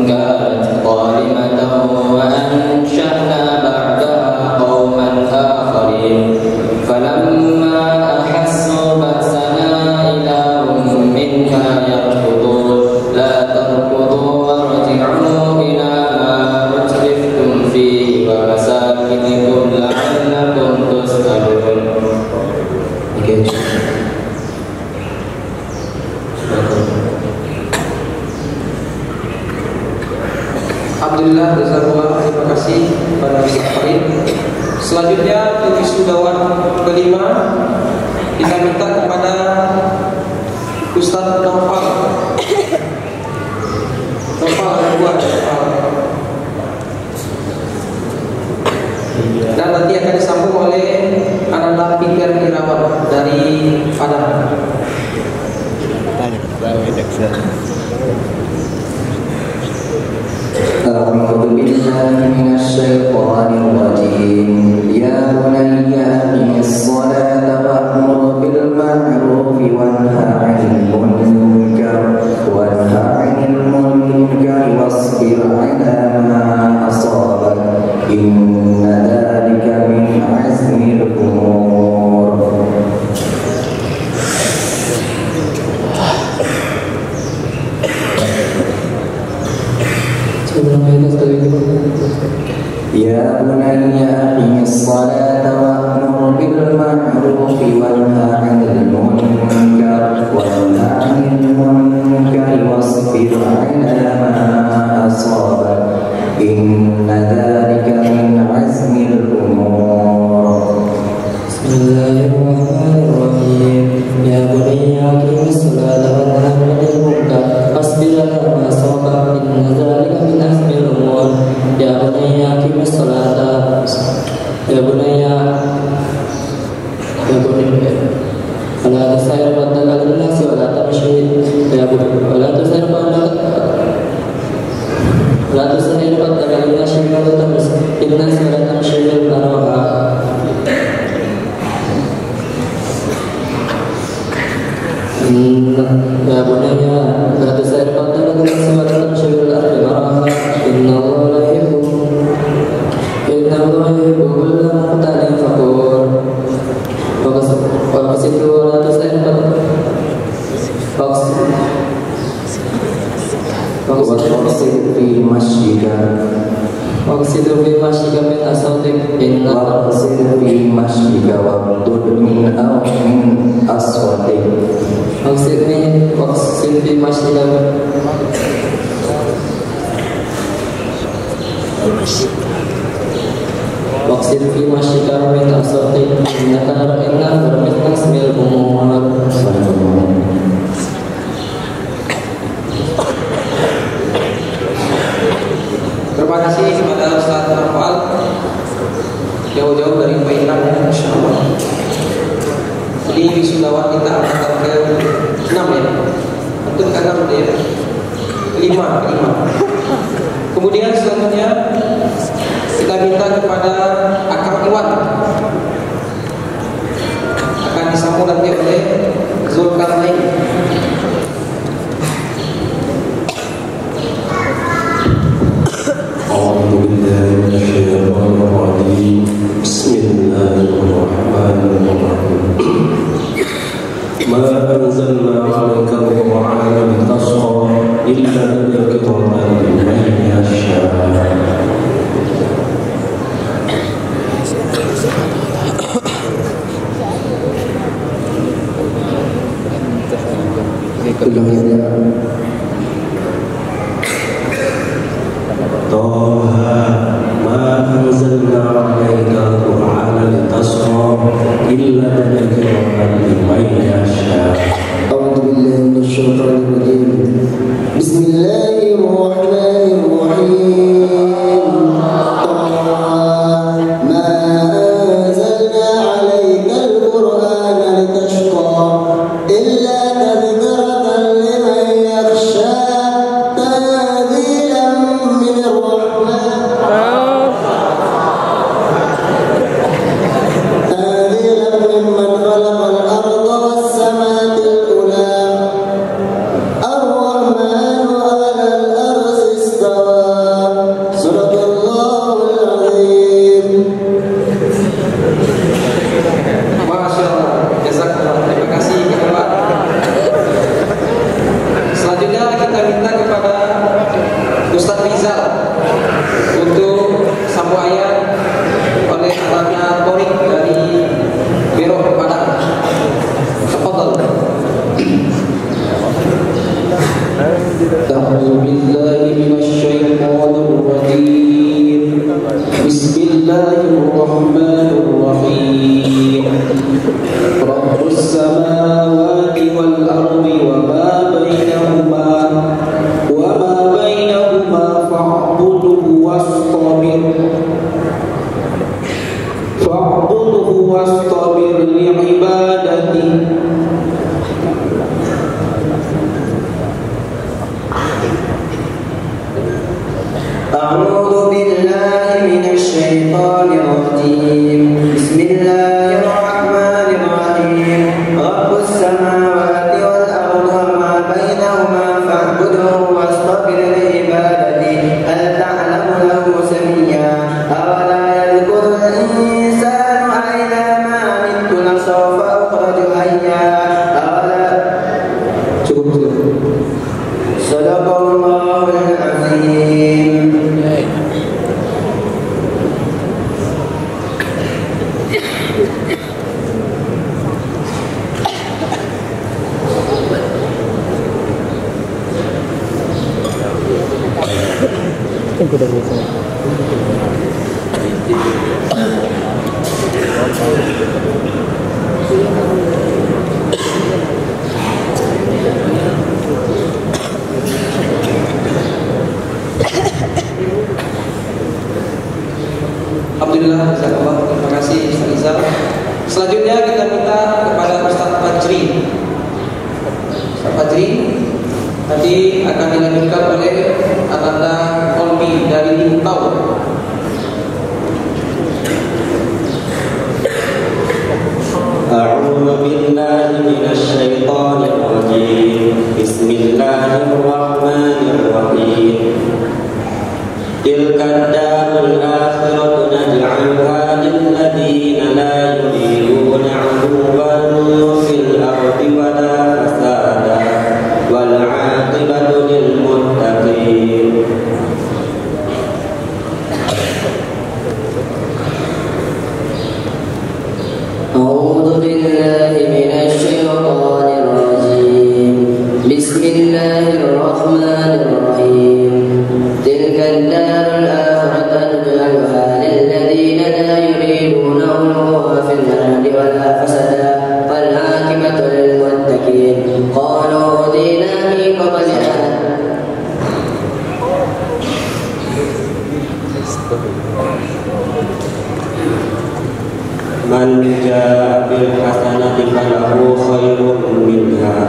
Speaker 7: كانت ظالمة وأنشأنا بعدها قوما آخرين فلما أحسوا بأسنا إذا هم منها يركضون لا تركضوا وارجعوا إلى ومساكنكم لعلكم تسألون.
Speaker 2: Alhamdulillah, jazakallah, terima kasih kepada Ustaz Farid. Selanjutnya untuk wisudawan kelima, kita minta kepada Ustaz Naufal. Naufal ada dua. oleh Ananda Pikir Irawan dari Padang.
Speaker 8: أعوذ بالله من الشيطان الرجيم يا بني أقم الصلاة وأمر بالمعروف وانهى عن المنكر واصبر على ما أصابك إن ذلك من عزم الأمور. يا بني أقم الصلاة وأمر بالمعروف وانهى عن المنكر واصبر على ما أصابك إن ذلك من عزم الأمور.
Speaker 5: بسم الله الرحمن الرحيم يا بني أقم الصلاة وانهى عن المنكر واصبر على ما أصابك إن ذلك من عزم الأمور. يا بني أقم الصلاة يا بني ولا تسير بدل الناس ولا تمشي ولا تسير بدل الناس ولا تمشي بالأرواح. يا بني لا تسير بدل الناس ولا تمشي بالأرض مرحا إن الله لا يحب كل مختال فخور. واقصد ولا تسير
Speaker 8: واقصد في مشيك
Speaker 5: من أصواتك
Speaker 8: واقصد في مشيك واغضض من أصواتك.
Speaker 5: واقصد في مشيك واقصد في مشيك من أصواتك إنك من عزم الأمور.
Speaker 2: Terima kasih kepada Ustaz Nafal jauh-jauh dari Pairan, Insya Allah. Jadi wisudawan kita angkatan ke-6 ya, itu ke-6 ya, 5. Kemudian selanjutnya kita minta kepada Akang Iwan akan disambung nanti oleh Zulkarnain.
Speaker 1: أعوذ بالله من الشيطان الرجيم بسم الله الرحمن الرحيم ما أنزلنا عليك القرآن لتشقى إلا تذكرة لمن يشاء. طه ما أنزلنا عليك القرآن لتشقى إلا تذكرة لمن يشاء.
Speaker 8: أعوذ بالله من الشيطان الرجيم بسم الله الرحمن الرحيم ما أنزلنا عليك القرآن لتشقى إلا تذكرة لمن يخشى تنزيلا من الرحمن أعوذ بالله من الشيطان الرجيم بسم الله الرحمن الرحيم رب السماوات والأرض وما بينهما فاعبده واصطبر لعبادته هل تعلم له سميا أولا يذكر الإنسان أإذا ما مت لسوف أخرج حيا أولا صدق الله العظيم.
Speaker 2: Alhamdulillah, jazakallah. Terima kasih Ustaz Rizal. Selanjutnya kita minta kepada Ustaz Fajri. Ustaz Fajri tadi akan dilanjutkan oleh Ananda Kolbi dari Limpau.
Speaker 5: أعوذ بالله من الشيطان الرجيم بسم الله الرحمن الرحيم تلك الدار الآخرة نجعلها للذين لا يريدون علوا في الأرض ولا فسادا والعاقبة للمتقين. أعوذ بالله من الشيطان الرجيم بسم الله الرحمن الرحيم تلك الدار الآخرة نجعلها للذين لا يريدون علوا في الأرض ولا فسادا والعاقبة للمتقين. قالوا أوذينا من قبل من جاء بالحسنة فله خير منها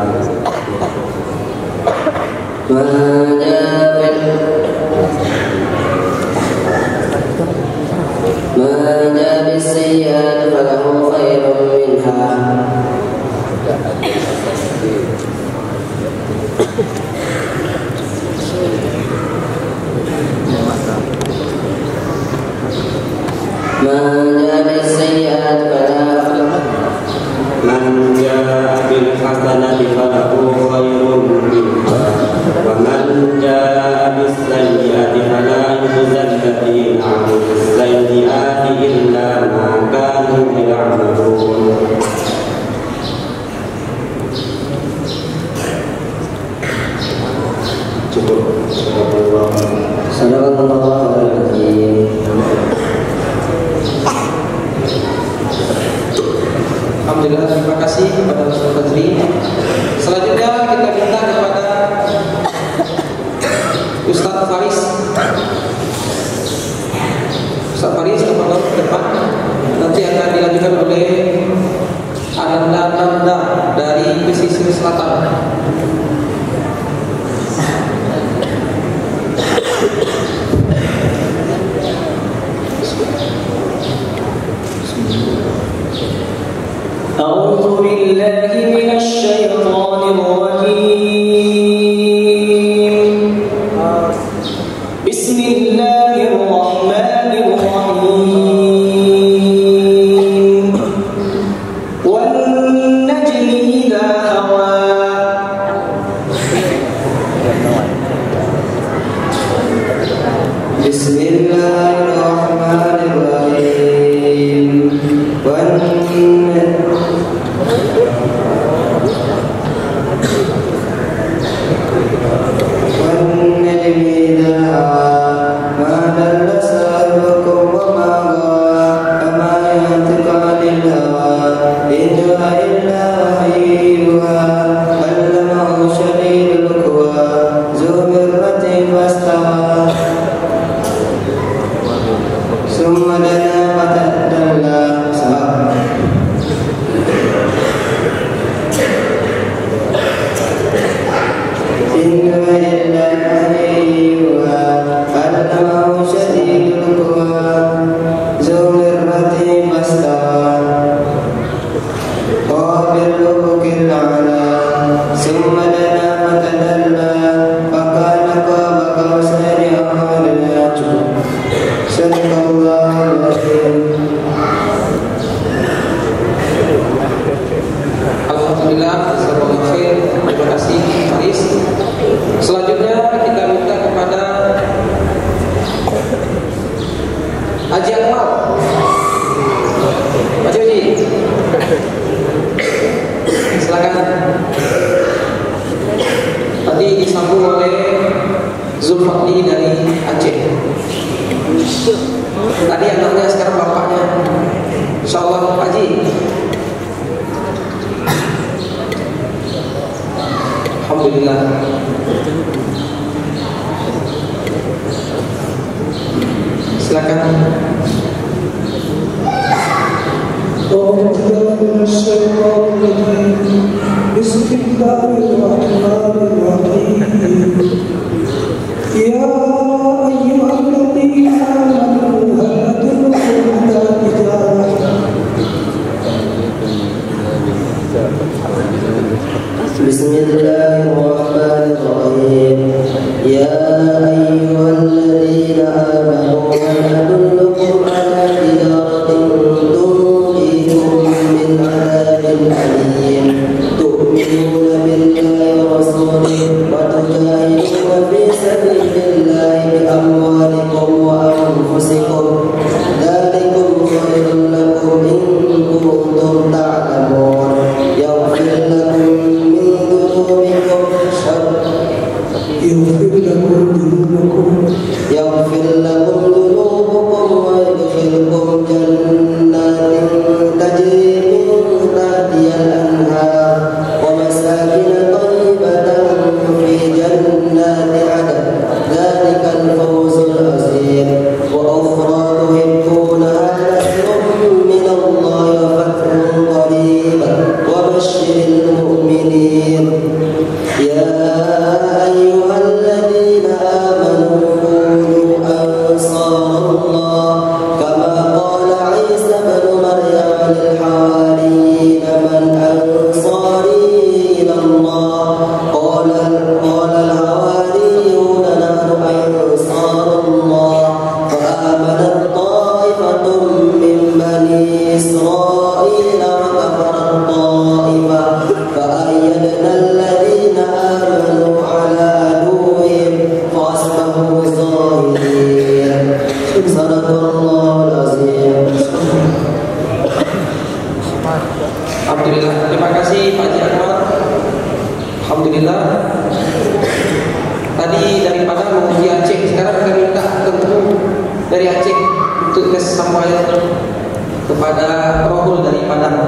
Speaker 5: من جاء بالسيئات فله خير منها من جاء بالسيئات من جاء بالحسنة فله خير منها ومن جاء بالسيئة فلا يجزى الذين عملوا السيئات إلا ما كانوا يعملون. Sadaqallahu al-azim.
Speaker 2: Alhamdulillah, terima kasih kepada Ustaz Fajri. Selanjutnya kita minta kepada Ustaz Faris. Ustaz Faris teman-teman ke depan. Nanti akan dilanjutkan oleh Ananda dari pesisir selatan.
Speaker 8: أعوذ بالله من الشيطان الرجيم بسم الله الرحمن الرحيم والنجم إذا هوى بسم الله الرحمن الرحيم والنجم إذا هوى ما ضل صاحبكم وما غوى وما ينطق عن الهوى إن هو إلا وحي يوحى علمه شديد القوى ذو مرة فاستوى ثم دنا فتدلى إن هو إلا وحي يوحى علمه
Speaker 2: Nanti disambung oleh Zulfaqli dari Aceh. Tadi anaknya, sekarang bapaknya. Insyaallah Pak Haji. Alhamdulillah. Silakan. Bismillahirrahmanirrahim. Ya ayyuhalladzina amanu hal adullukum ala tijaratin.
Speaker 7: Bismillahirrahmanirrahim. Ya ayyuhalladzina amanu hal adullukum ala tijaratin tunjikum min adzabin alim. Tu'minuna billahi wa rasulihi wa tujahiduna fi sabilillahi bi amwalikum wa anfusikum. Dzalikum khairun lakum in kuntum ta'lamun. Yaghfir lakum min dhunubikum wa yudkhilkum jannatin tajri min tahtiha al-anhar wa masakin thayyibatan fi jannati 'adn. Dzalika al-fawzul 'azim. Wa ukhra tuhibbunaha nasrun min Allah wa fathun qarib wa basyiril mu'minin. Ya ayyuhalladzina amanu kunu ansarallah kama qala Isa ibn Maryam lil hawariyyin man ansari ila Allah qala al hawariyyun nahnu ansarullah fa amanat ta'ifatun min bani Israil wa kafarat ta'ifah fa ayyadna alladhina amanu ala aduwwihim fa asbahu zahirin. Sadaqallahul azim.
Speaker 2: Alhamdulillah. Terima kasih Pak Haji Akbar. Alhamdulillah. Tadi dari Padang menuju Aceh, sekarang kita minta ketemu dari Aceh untuk kesampaian kepada Rohul dari Padang.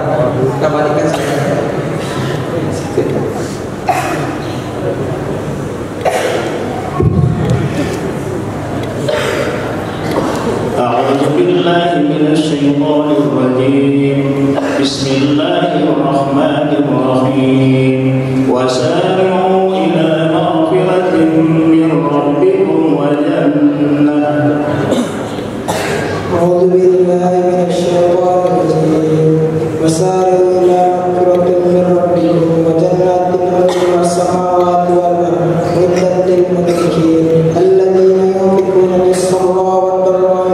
Speaker 2: Kita balikan saja.
Speaker 1: أعوذ بالله من الشيطان الرجيم. بسم الله الرحمن الرحيم. وسارعوا إلى مغفرة من ربكم وجنة.
Speaker 8: أعوذ بالله من الشيطان الرجيم. وسارعوا إلى مغفرة من ربكم وجنات عرضها السماوات والأرض أعدت للمتقين الذين ينفقون بالسراء والضراء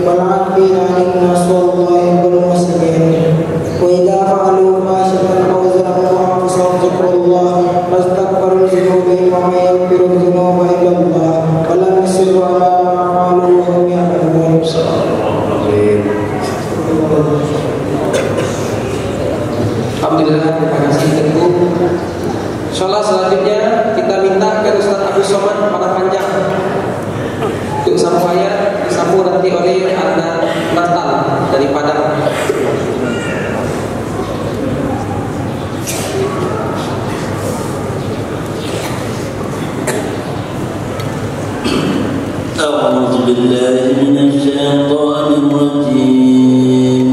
Speaker 8: والعافين عن الناس والله يحب المحسنين. وإذا فعلوا فاحشة أو ظلموا أنفسهم ذكروا الله فاستغفروا لذنوبهم ومن يغفر الذنوب إلا الله ولم يصروا على ما فعلوا وهم يعلمون.
Speaker 2: Alhamdulillah, terima kasih Tengku. Insyaallah selanjutnya kita minta ke Ustaz Abdul Somad pada panjang untuk sampaian disambung nanti oleh anak Natal dari Padang.
Speaker 7: أعوذ بالله من الشيطان الرجيم.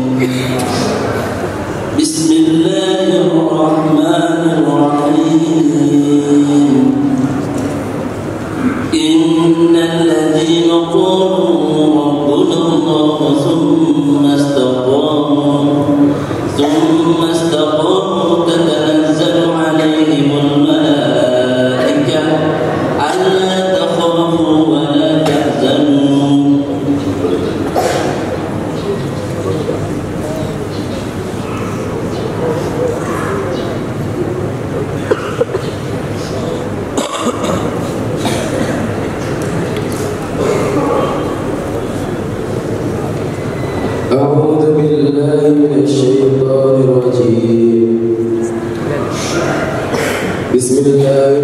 Speaker 7: بسم الله الرحمن الرحيم. إن الذين قالوا ربنا الله ثم استقاموا تتنزل عليهم الملائكة ألا تخافوا ولا تحزنوا
Speaker 9: أعوذ بالله من الشيطان الرجيم. بسم الله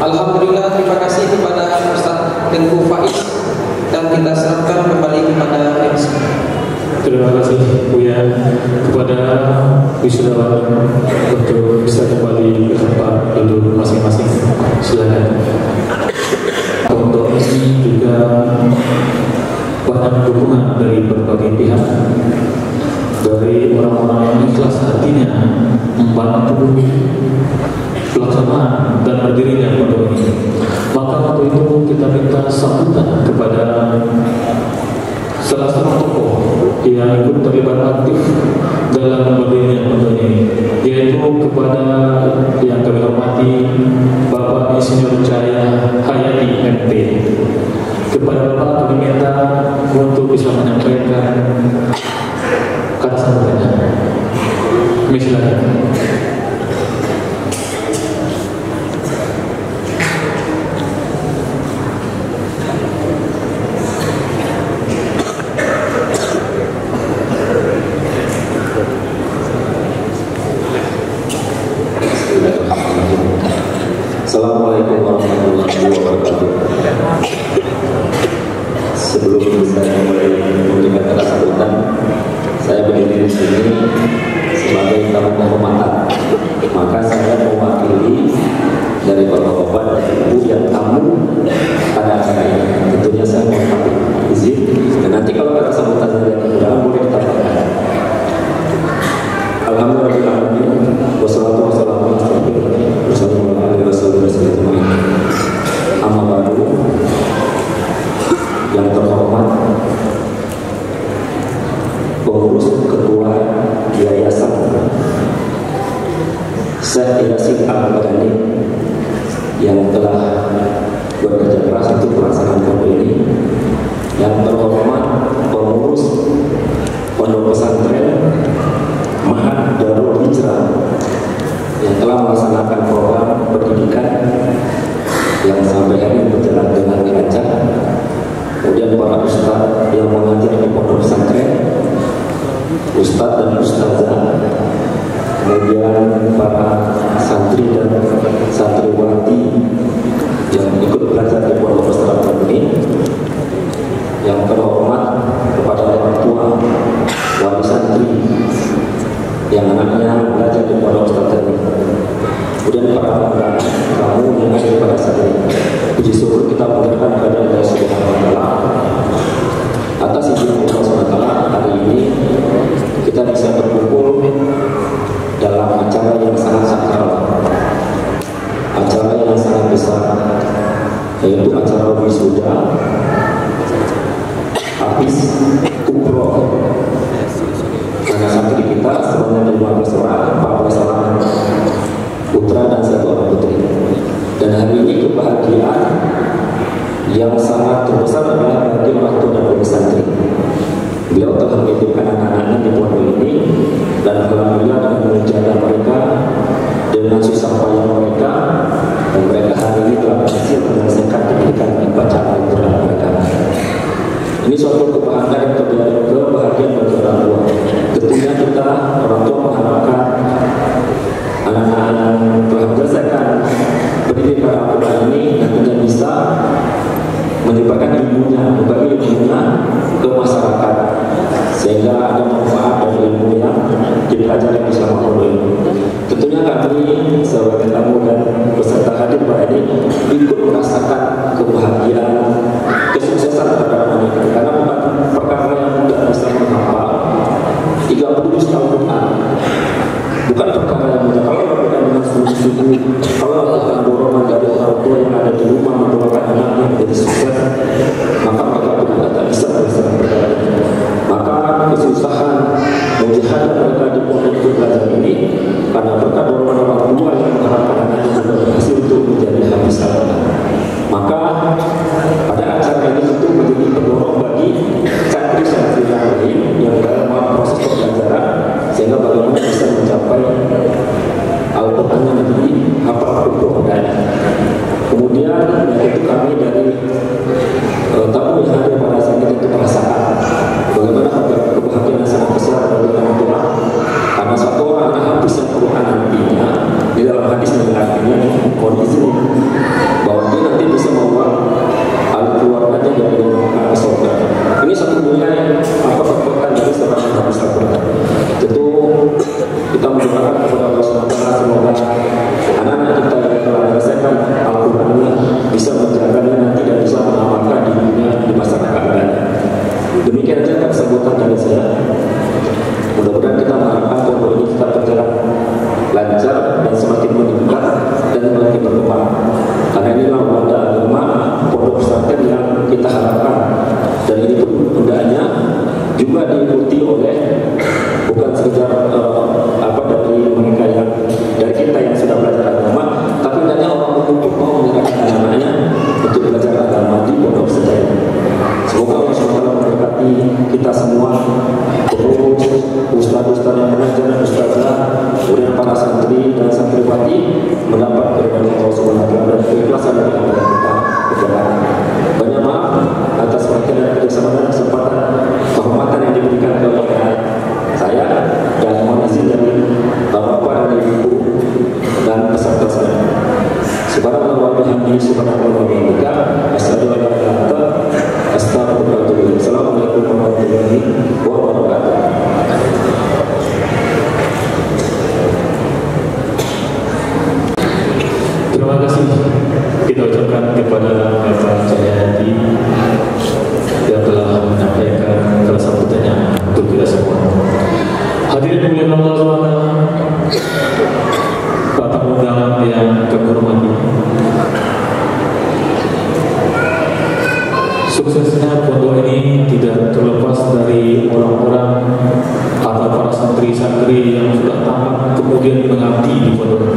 Speaker 2: Alhamdulillah, terima kasih kepada Ustaz Tengku Faiz, dan kita serahkan kembali kepada MC.
Speaker 1: Terima kasih Buya kepada wisudawan untuk bisa kembali ke tempat duduk masing-masing. Silakan. Untuk ini juga banyak dukungan dari berbagai pihak, dari orang-orang yang ikhlas hatinya membantu pelaksanaan dan berdirinya pondok ini. Maka waktu itu kita minta sambutan kepada salah satu tokoh yang ikut terlibat aktif dalam berdirinya pondok ini, yaitu kepada yang kami hormati Bapak Insinyur Cahaya Hayati MP. Kepada Bapak kami minta untuk bisa menyampaikan kata sambutannya. Silakan.
Speaker 9: Assalamualaikum warahmatullahi wabarakatuh. Sebelum saya mulai memberikan kata sambutan, saya berdiri di sini sebagai tamu kehormatan
Speaker 10: kemudian para santri dan santriwati yang ikut belajar di pondok pesantren ini, yang terhormat kepada orang tua, wali santri yang anaknya belajar di pondok pesantren ini, kemudian para pemuda kamu yang ada pada saat ini. Puji syukur kita mengucapkan kepada Allah Subhanahu wa Ta'ala atas izin Allah Subhanahu wa Ta'ala hari ini kita bisa berkumpul dalam acara yang sangat sakral, acara yang sangat besar, yaitu acara wisuda habis umroh. Karena santri kita sebanyak 15 orang, 14 orang putra dan 1 orang putri. Dan hari ini kebahagiaan yang sangat terbesar adalah bagi orang tua dan bagi santri. Beliau telah menghidupkan anak-anaknya di pondok ini, dan alhamdulillah dengan menjaga mereka dengan susah payah mereka, dan mereka hari ini telah berhasil menyelesaikan pendidikan bacaan Al-Quran mereka. Ini suatu kebahagiaan bagi orang tua. Tentunya kita orang tua mengharapkan anak-anak telah menyelesaikan pendidikan Al-Quran ini nantinya bisa menyebarkan ilmunya, berbagi ilmunya ke masyarakat, sehingga ada manfaat dari ilmu yang dipelajari bersama pondok ini. Tentunya kami sebagai tamu dan peserta hadir pada ini ikut merasakan kebahagiaan, kesuksesan terhadap mereka, karena bukan perkara yang mudah bisa menghafal 30 tahun Quran, bukan perkara yang mudah. Kalau lakukan dengan sungguh-sungguh, kalau lakukan dorongan dari orang tua yang ada di rumah mendoakan anaknya menjadi sukses, maka mereka benar tak bisa melaksanakan perkara ini. Maka kesusahan mujahadah mereka di pondok untuk belajar ini karena berkat dorongan orang tua yang mengharapkan anaknya sudah berhasil untuk menjadi hafiz Al-Quran. Maka pada acara ini tentu menjadi pendorong bagi santri-santri yang lain yang dalam proses pembelajaran, sehingga bagaimana bisa mencapai Al-Quran yang menjadi hafal dan kemudian yaitu kami dari tamu yang hadir pada saat ini untuk merasakan bagaimana kebahagiaan yang sangat besar bagi orang tua, karena satu orang anak habis Al-Quran nantinya di dalam hadis yang artinya kondisi bahwa dia nanti bisa membawa keluarganya dari neraka ke surga. Ini satu dunia yang berkaitan dari seorang yang habis Al-Quran. Tentu kita mendoakan kepada Allah SWT semoga anak-anak kita yang telah menyelesaikan Al-Quran ini bisa menjaganya nanti dan bisa mengamalkan di dunia di masyarakat lain. Demikian saja kesebutan dari saya. Mudah-mudahan kita mengharapkan pondok ini tetap berjalan lancar dan semakin meningkat dan semakin berkembang. Karena inilah wadah agama pondok pesantren yang kita harapkan, dan ini pun hendaknya juga diikuti oleh bukan sekedar dari mereka yang dari kita yang sudah belajar agama, tapi hendaknya orang umum mau menyerahkan anak-anaknya untuk belajar agama di pondok pesantren. Semoga Allah SWT memberkati kita semua, pengurus, ustaz-ustaz yang mengajar, ustazah, kemudian para santri dan santriwati mendapat keridhaan Allah SWT dan keikhlasan dari apa yang kita kerjakan. Banyak maaf atas perhatian dan kerjasama dan kesempatan kehormatan yang diberikan kepada saya, dan mohon izin dari bapak-bapak dan ibu dan peserta saya. Subhanallah wa bihamdihi, subhanallah wa bihamdika, asyhadu an la ilaha illa anta, astaghfiruka wa atubu ilaik. Assalamualaikum warahmatullahi wabarakatuh.
Speaker 1: Terima kasih kita ucapkan kepada Bapak Jayadi yang telah menyampaikan salah satu pertanyaan untuk kita semua. Hadirin mulia Allah SWT, Pak tamu undangan yang kami hormati, suksesnya pondok ini tidak terlepas dari orang-orang atau para santri-santri yang sudah tamat kemudian mengabdi di pondok.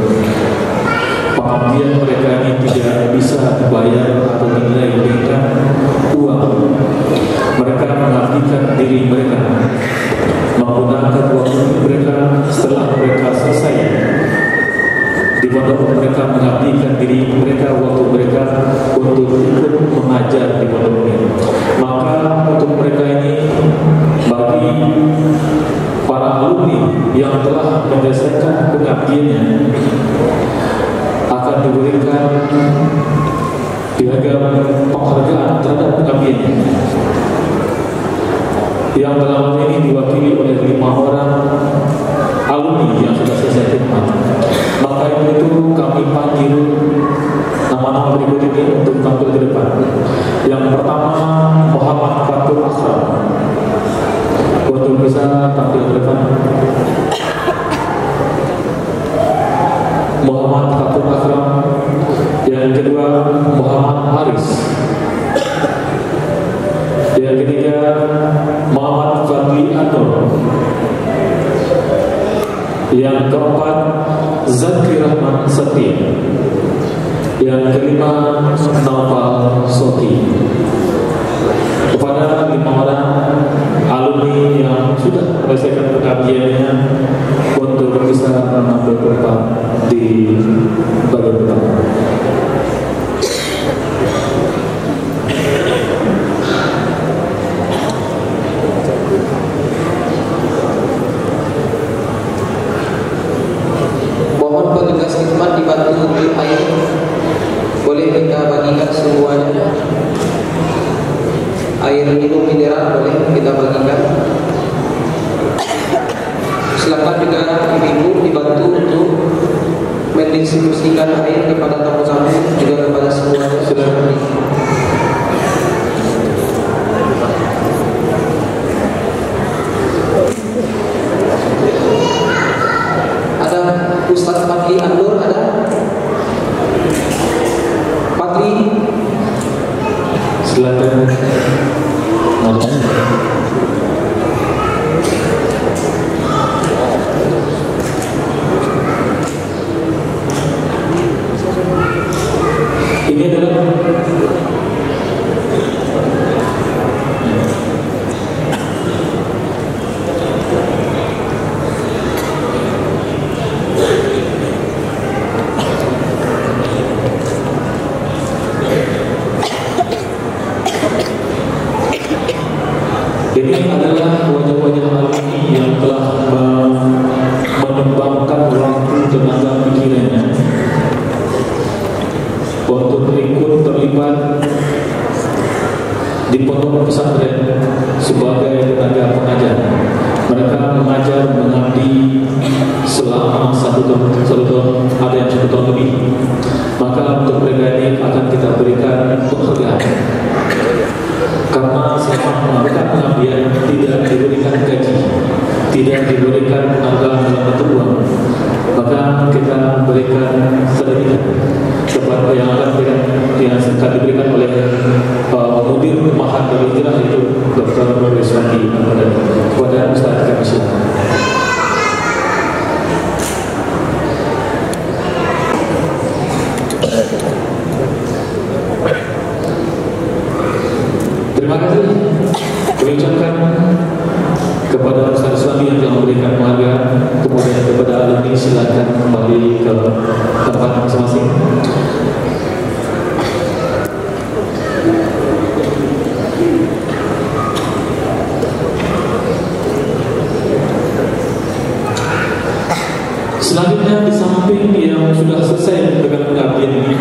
Speaker 1: Pengabdian mereka ini tidak bisa dibayar atau dinilai dengan uang. Mereka mengabdikan diri mereka, menggunakan waktu mereka setelah mereka selesai di pondok. Mereka mengabdikan diri mereka, waktu mereka untuk ikut mengajar di pondok ini. Maka untuk mereka ini, bagi para alumni yang telah menyelesaikan pengabdiannya akan diberikan piagam penghargaan terhadap pengabdiannya, yang dalam hal ini diwakili oleh 5 orang alumni yang sudah selesai khidmat. Maka itu kami panggil nama-nama berikut ini untuk tampil ke depan. Yang pertama, Muhammad Fatur Akram, untuk bisa tampil ke depan. Muhammad Fatur Akram. Yang kedua, Muhammad Haris. Yang ketiga, Muhammad Fadli Anur. Yang keempat, Zaki Rahman Setia. Yang kelima, Naufal Soti. Kepada 5 orang alumni yang sudah menyelesaikan pengabdiannya untuk bisa mengambil tempat di bagian depan.
Speaker 2: Mohon petugas khidmat dibantu beli air. Boleh kita bagikan semuanya. Air minum mineral boleh kita bagikan. Silakan juga ibu-ibu dibantu untuk mendistribusikan air kepada tamu-tamu juga kepada semuanya. Silakan. Ada Ustaz Fadli Anur, ada Fadli.
Speaker 1: Silakan. Ini adalah wajah-wajah alumni yang telah menyumbangkan waktu, tenaga, pikirannya untuk ikut terlibat di pondok pesantren sebagai tenaga pengajar. Mereka mengajar mengabdi selama 1 tahun, ada yang 1 tahun lebih. Maka untuk mereka ini akan kita berikan penghargaan, karena selama melakukan pengabdian tidak diberikan gaji, tidak diberikan penghargaan dalam bentuk uang. Maka kita berikan sertifikat kepada yang akan diberikan oleh Mudir Mahat Darul Hijrah, yaitu Dr. Rizwandi kepada Ustaz Kamisi. Terima kasih diucapkan kepada Ustaz Rizwandi yang telah memberikan penghargaan. Kemudian kepada alumni silakan kembali ke tempat masing-masing. Selanjutnya, di samping yang sudah selesai dengan pengabdian ini,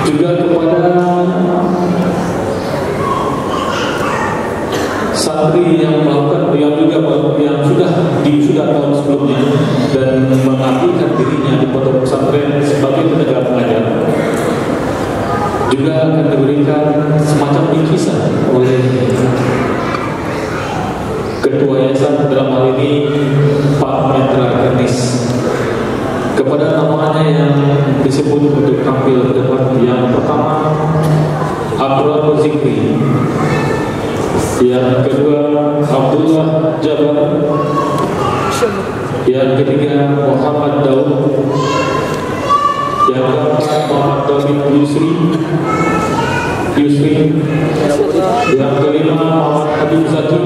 Speaker 1: juga kepada santri yang melakukan yang sudah tahun sebelumnya dan mengabdikan dirinya di pondok pesantren sebagai tenaga pengajar, juga akan diberikan semacam bingkisan oleh ketua yayasan, dalam hal ini Pak Metra Kernis, kepada namanya yang disebut untuk tampil ke depan. Yang pertama, Abdullah Zikri. Yang kedua, Abdullah Jabar. Yang ketiga, Muhammad Daud. Yang keempat, Muhammad Daud Yusri. Yang kelima, Muhammad Habib Zaki.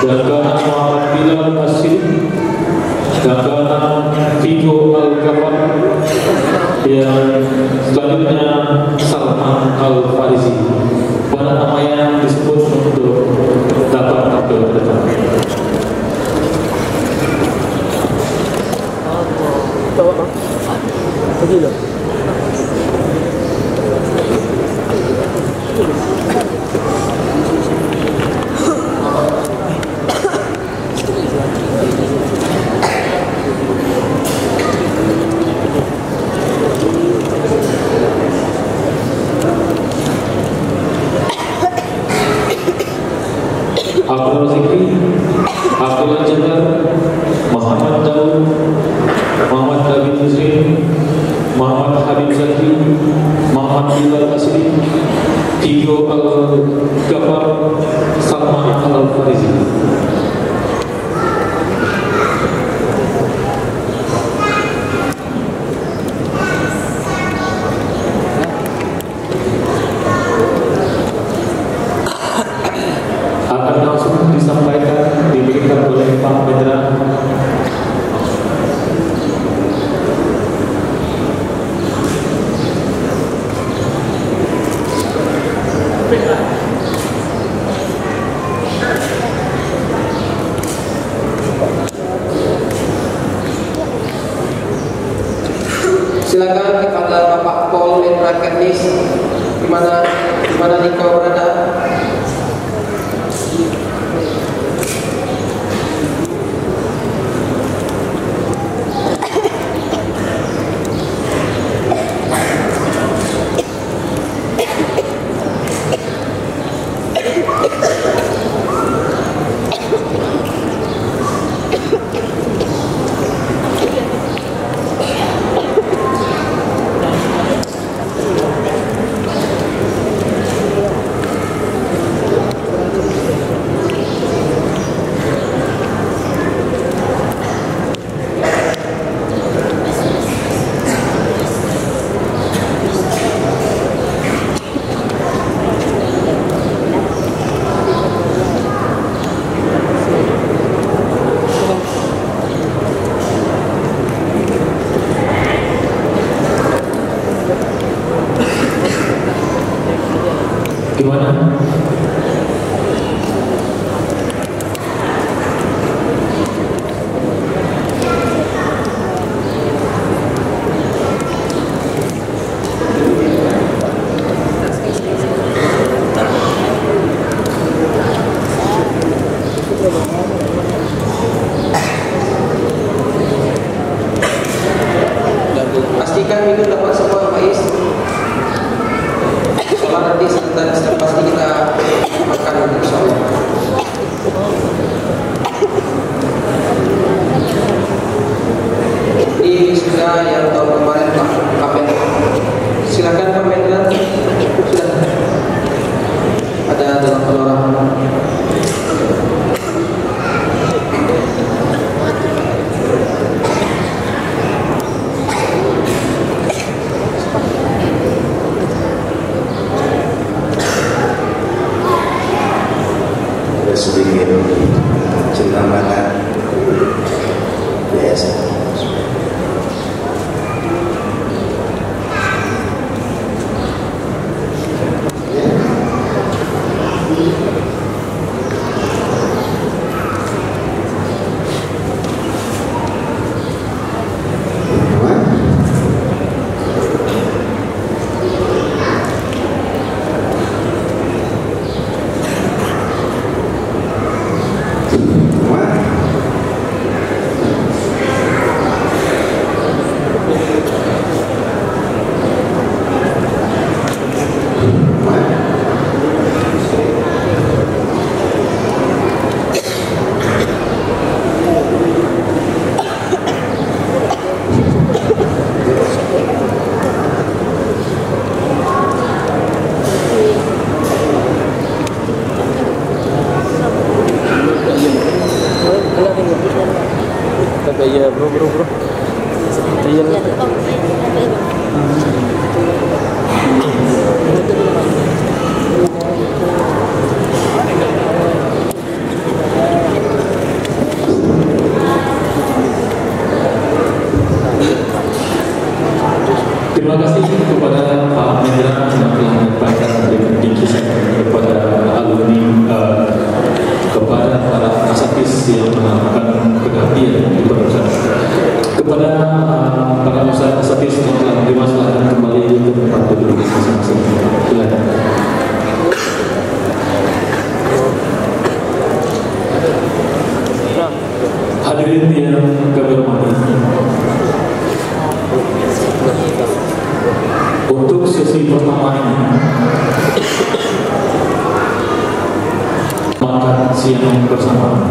Speaker 1: Yang keenam, Muhammad Bilal Asir. Yang keenam, Figo Al-Gafar. Yang selanjutnya, Salman Al-Farizi. Pada nama yang disebut untuk dapat tampil ke depan. Abdul Zikri, Abdullah Jabbar, Muhammad Daud, Muhammad Habib Muslim, Muhammad Habib Zakri, Muhammad Bilal Asri, Tio Al-Ghaffar, Salman Al-Farizi. Akan langsung disampaikan, diberikan oleh Pak Medra.
Speaker 2: Silakan kepada Bapak Paul Medra Kernis, di mana engkau berada?
Speaker 1: Gimana?
Speaker 2: Pastikan minum dapat semua, Pak Is. Soalnya nanti pasti kita makan, insyaallah. Ini sudah yang tahun kemarin Pak Mendra. Silakan Pak Mendra. Sudah ada dalam orang.
Speaker 3: Sedikit cerita makan biasa.
Speaker 5: Iya bro. Iya.
Speaker 1: Terima kasih kepada Pak Mendra yang telah menyampaikan kisah kepada alumni, kepada para asatidz yang melakukan pengabdian di perusahaan, kepada para asatidz yang telah yang kami hormati, untuk sesi pertama ini makan siang bersama.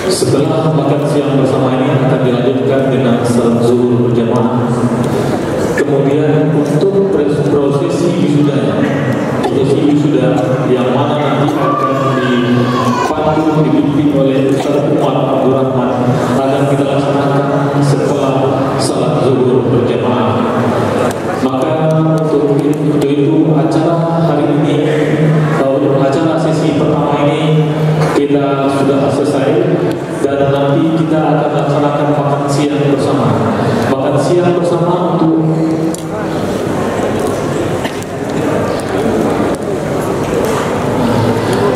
Speaker 1: Setelah makan siang bersama ini akan dilanjutkan dengan salat zuhur berjamaah. Kemudian untuk prosesi wisuda yang mana nanti akan dipandu dipimpin oleh Ustaz Umar Abdul Rahman akan kita laksanakan setelah salat zuhur berjamaah. Maka untuk itu acara hari ini, acara sesi pertama ini kita sudah selesai, dan nanti kita akan laksanakan makan siang bersama. Makan siang bersama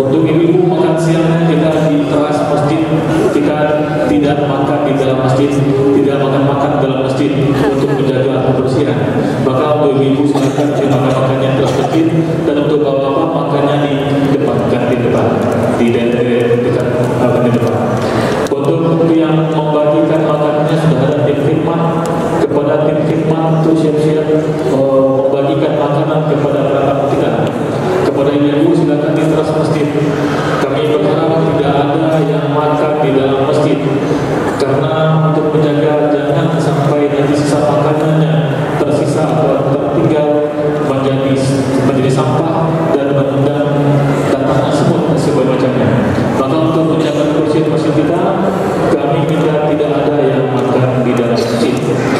Speaker 1: untuk ibu-ibu makan siang kita di teras masjid. Kita tidak makan di dalam masjid, tidak makan dalam masjid untuk menjaga kebersihan. Maka untuk ibu-ibu silakan makan-makannya teras masjid, dan untuk bapak-bapak makannya di depan, kantin depan, di dekat kantin depan. Untuk yang membagikan makanannya sudah ada tim khidmat. Kepada tim khidmat untuk siap-siap membagikan makanan kepada para kita. Kepada ibu-ibu silakan di teras masjid. Kami berharap tidak ada yang makan di dalam masjid, karena untuk menjaga jangan sampai nanti sisa makanannya tersisa atau tertinggal menjadi sampah dan mengundang datangnya semut dan sebagainya. Maka untuk menjaga kebersihan masjid kita, kami minta tidak ada yang makan di dalam masjid.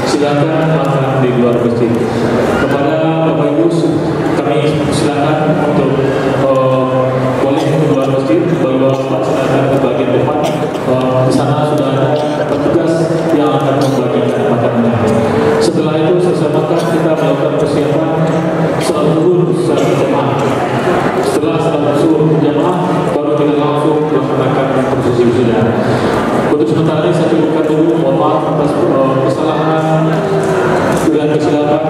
Speaker 1: Silakan makan di luar masjid. Kepada Bapak Ibu kami silakan untuk boleh keluar masjid. Bapak silakan ke bagian depan. Di sana sudah ada petugas yang akan membagikan makanannya. Setelah itu selesai makan, kita melakukan persiapan salat zuhur secara berjamaah. Setelah salat zuhur berjamaah, baru kita langsung melaksanakan prosesi wisuda. Untuk sementara ini saya cukupkan dulu. Mohon maaf atas kesalahan dan kesilapan.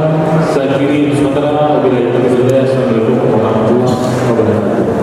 Speaker 1: Saya kiri sementara. Wabillahi taufiq wal hidayah. Assalamualaikum warahmatullahi wabarakatuh.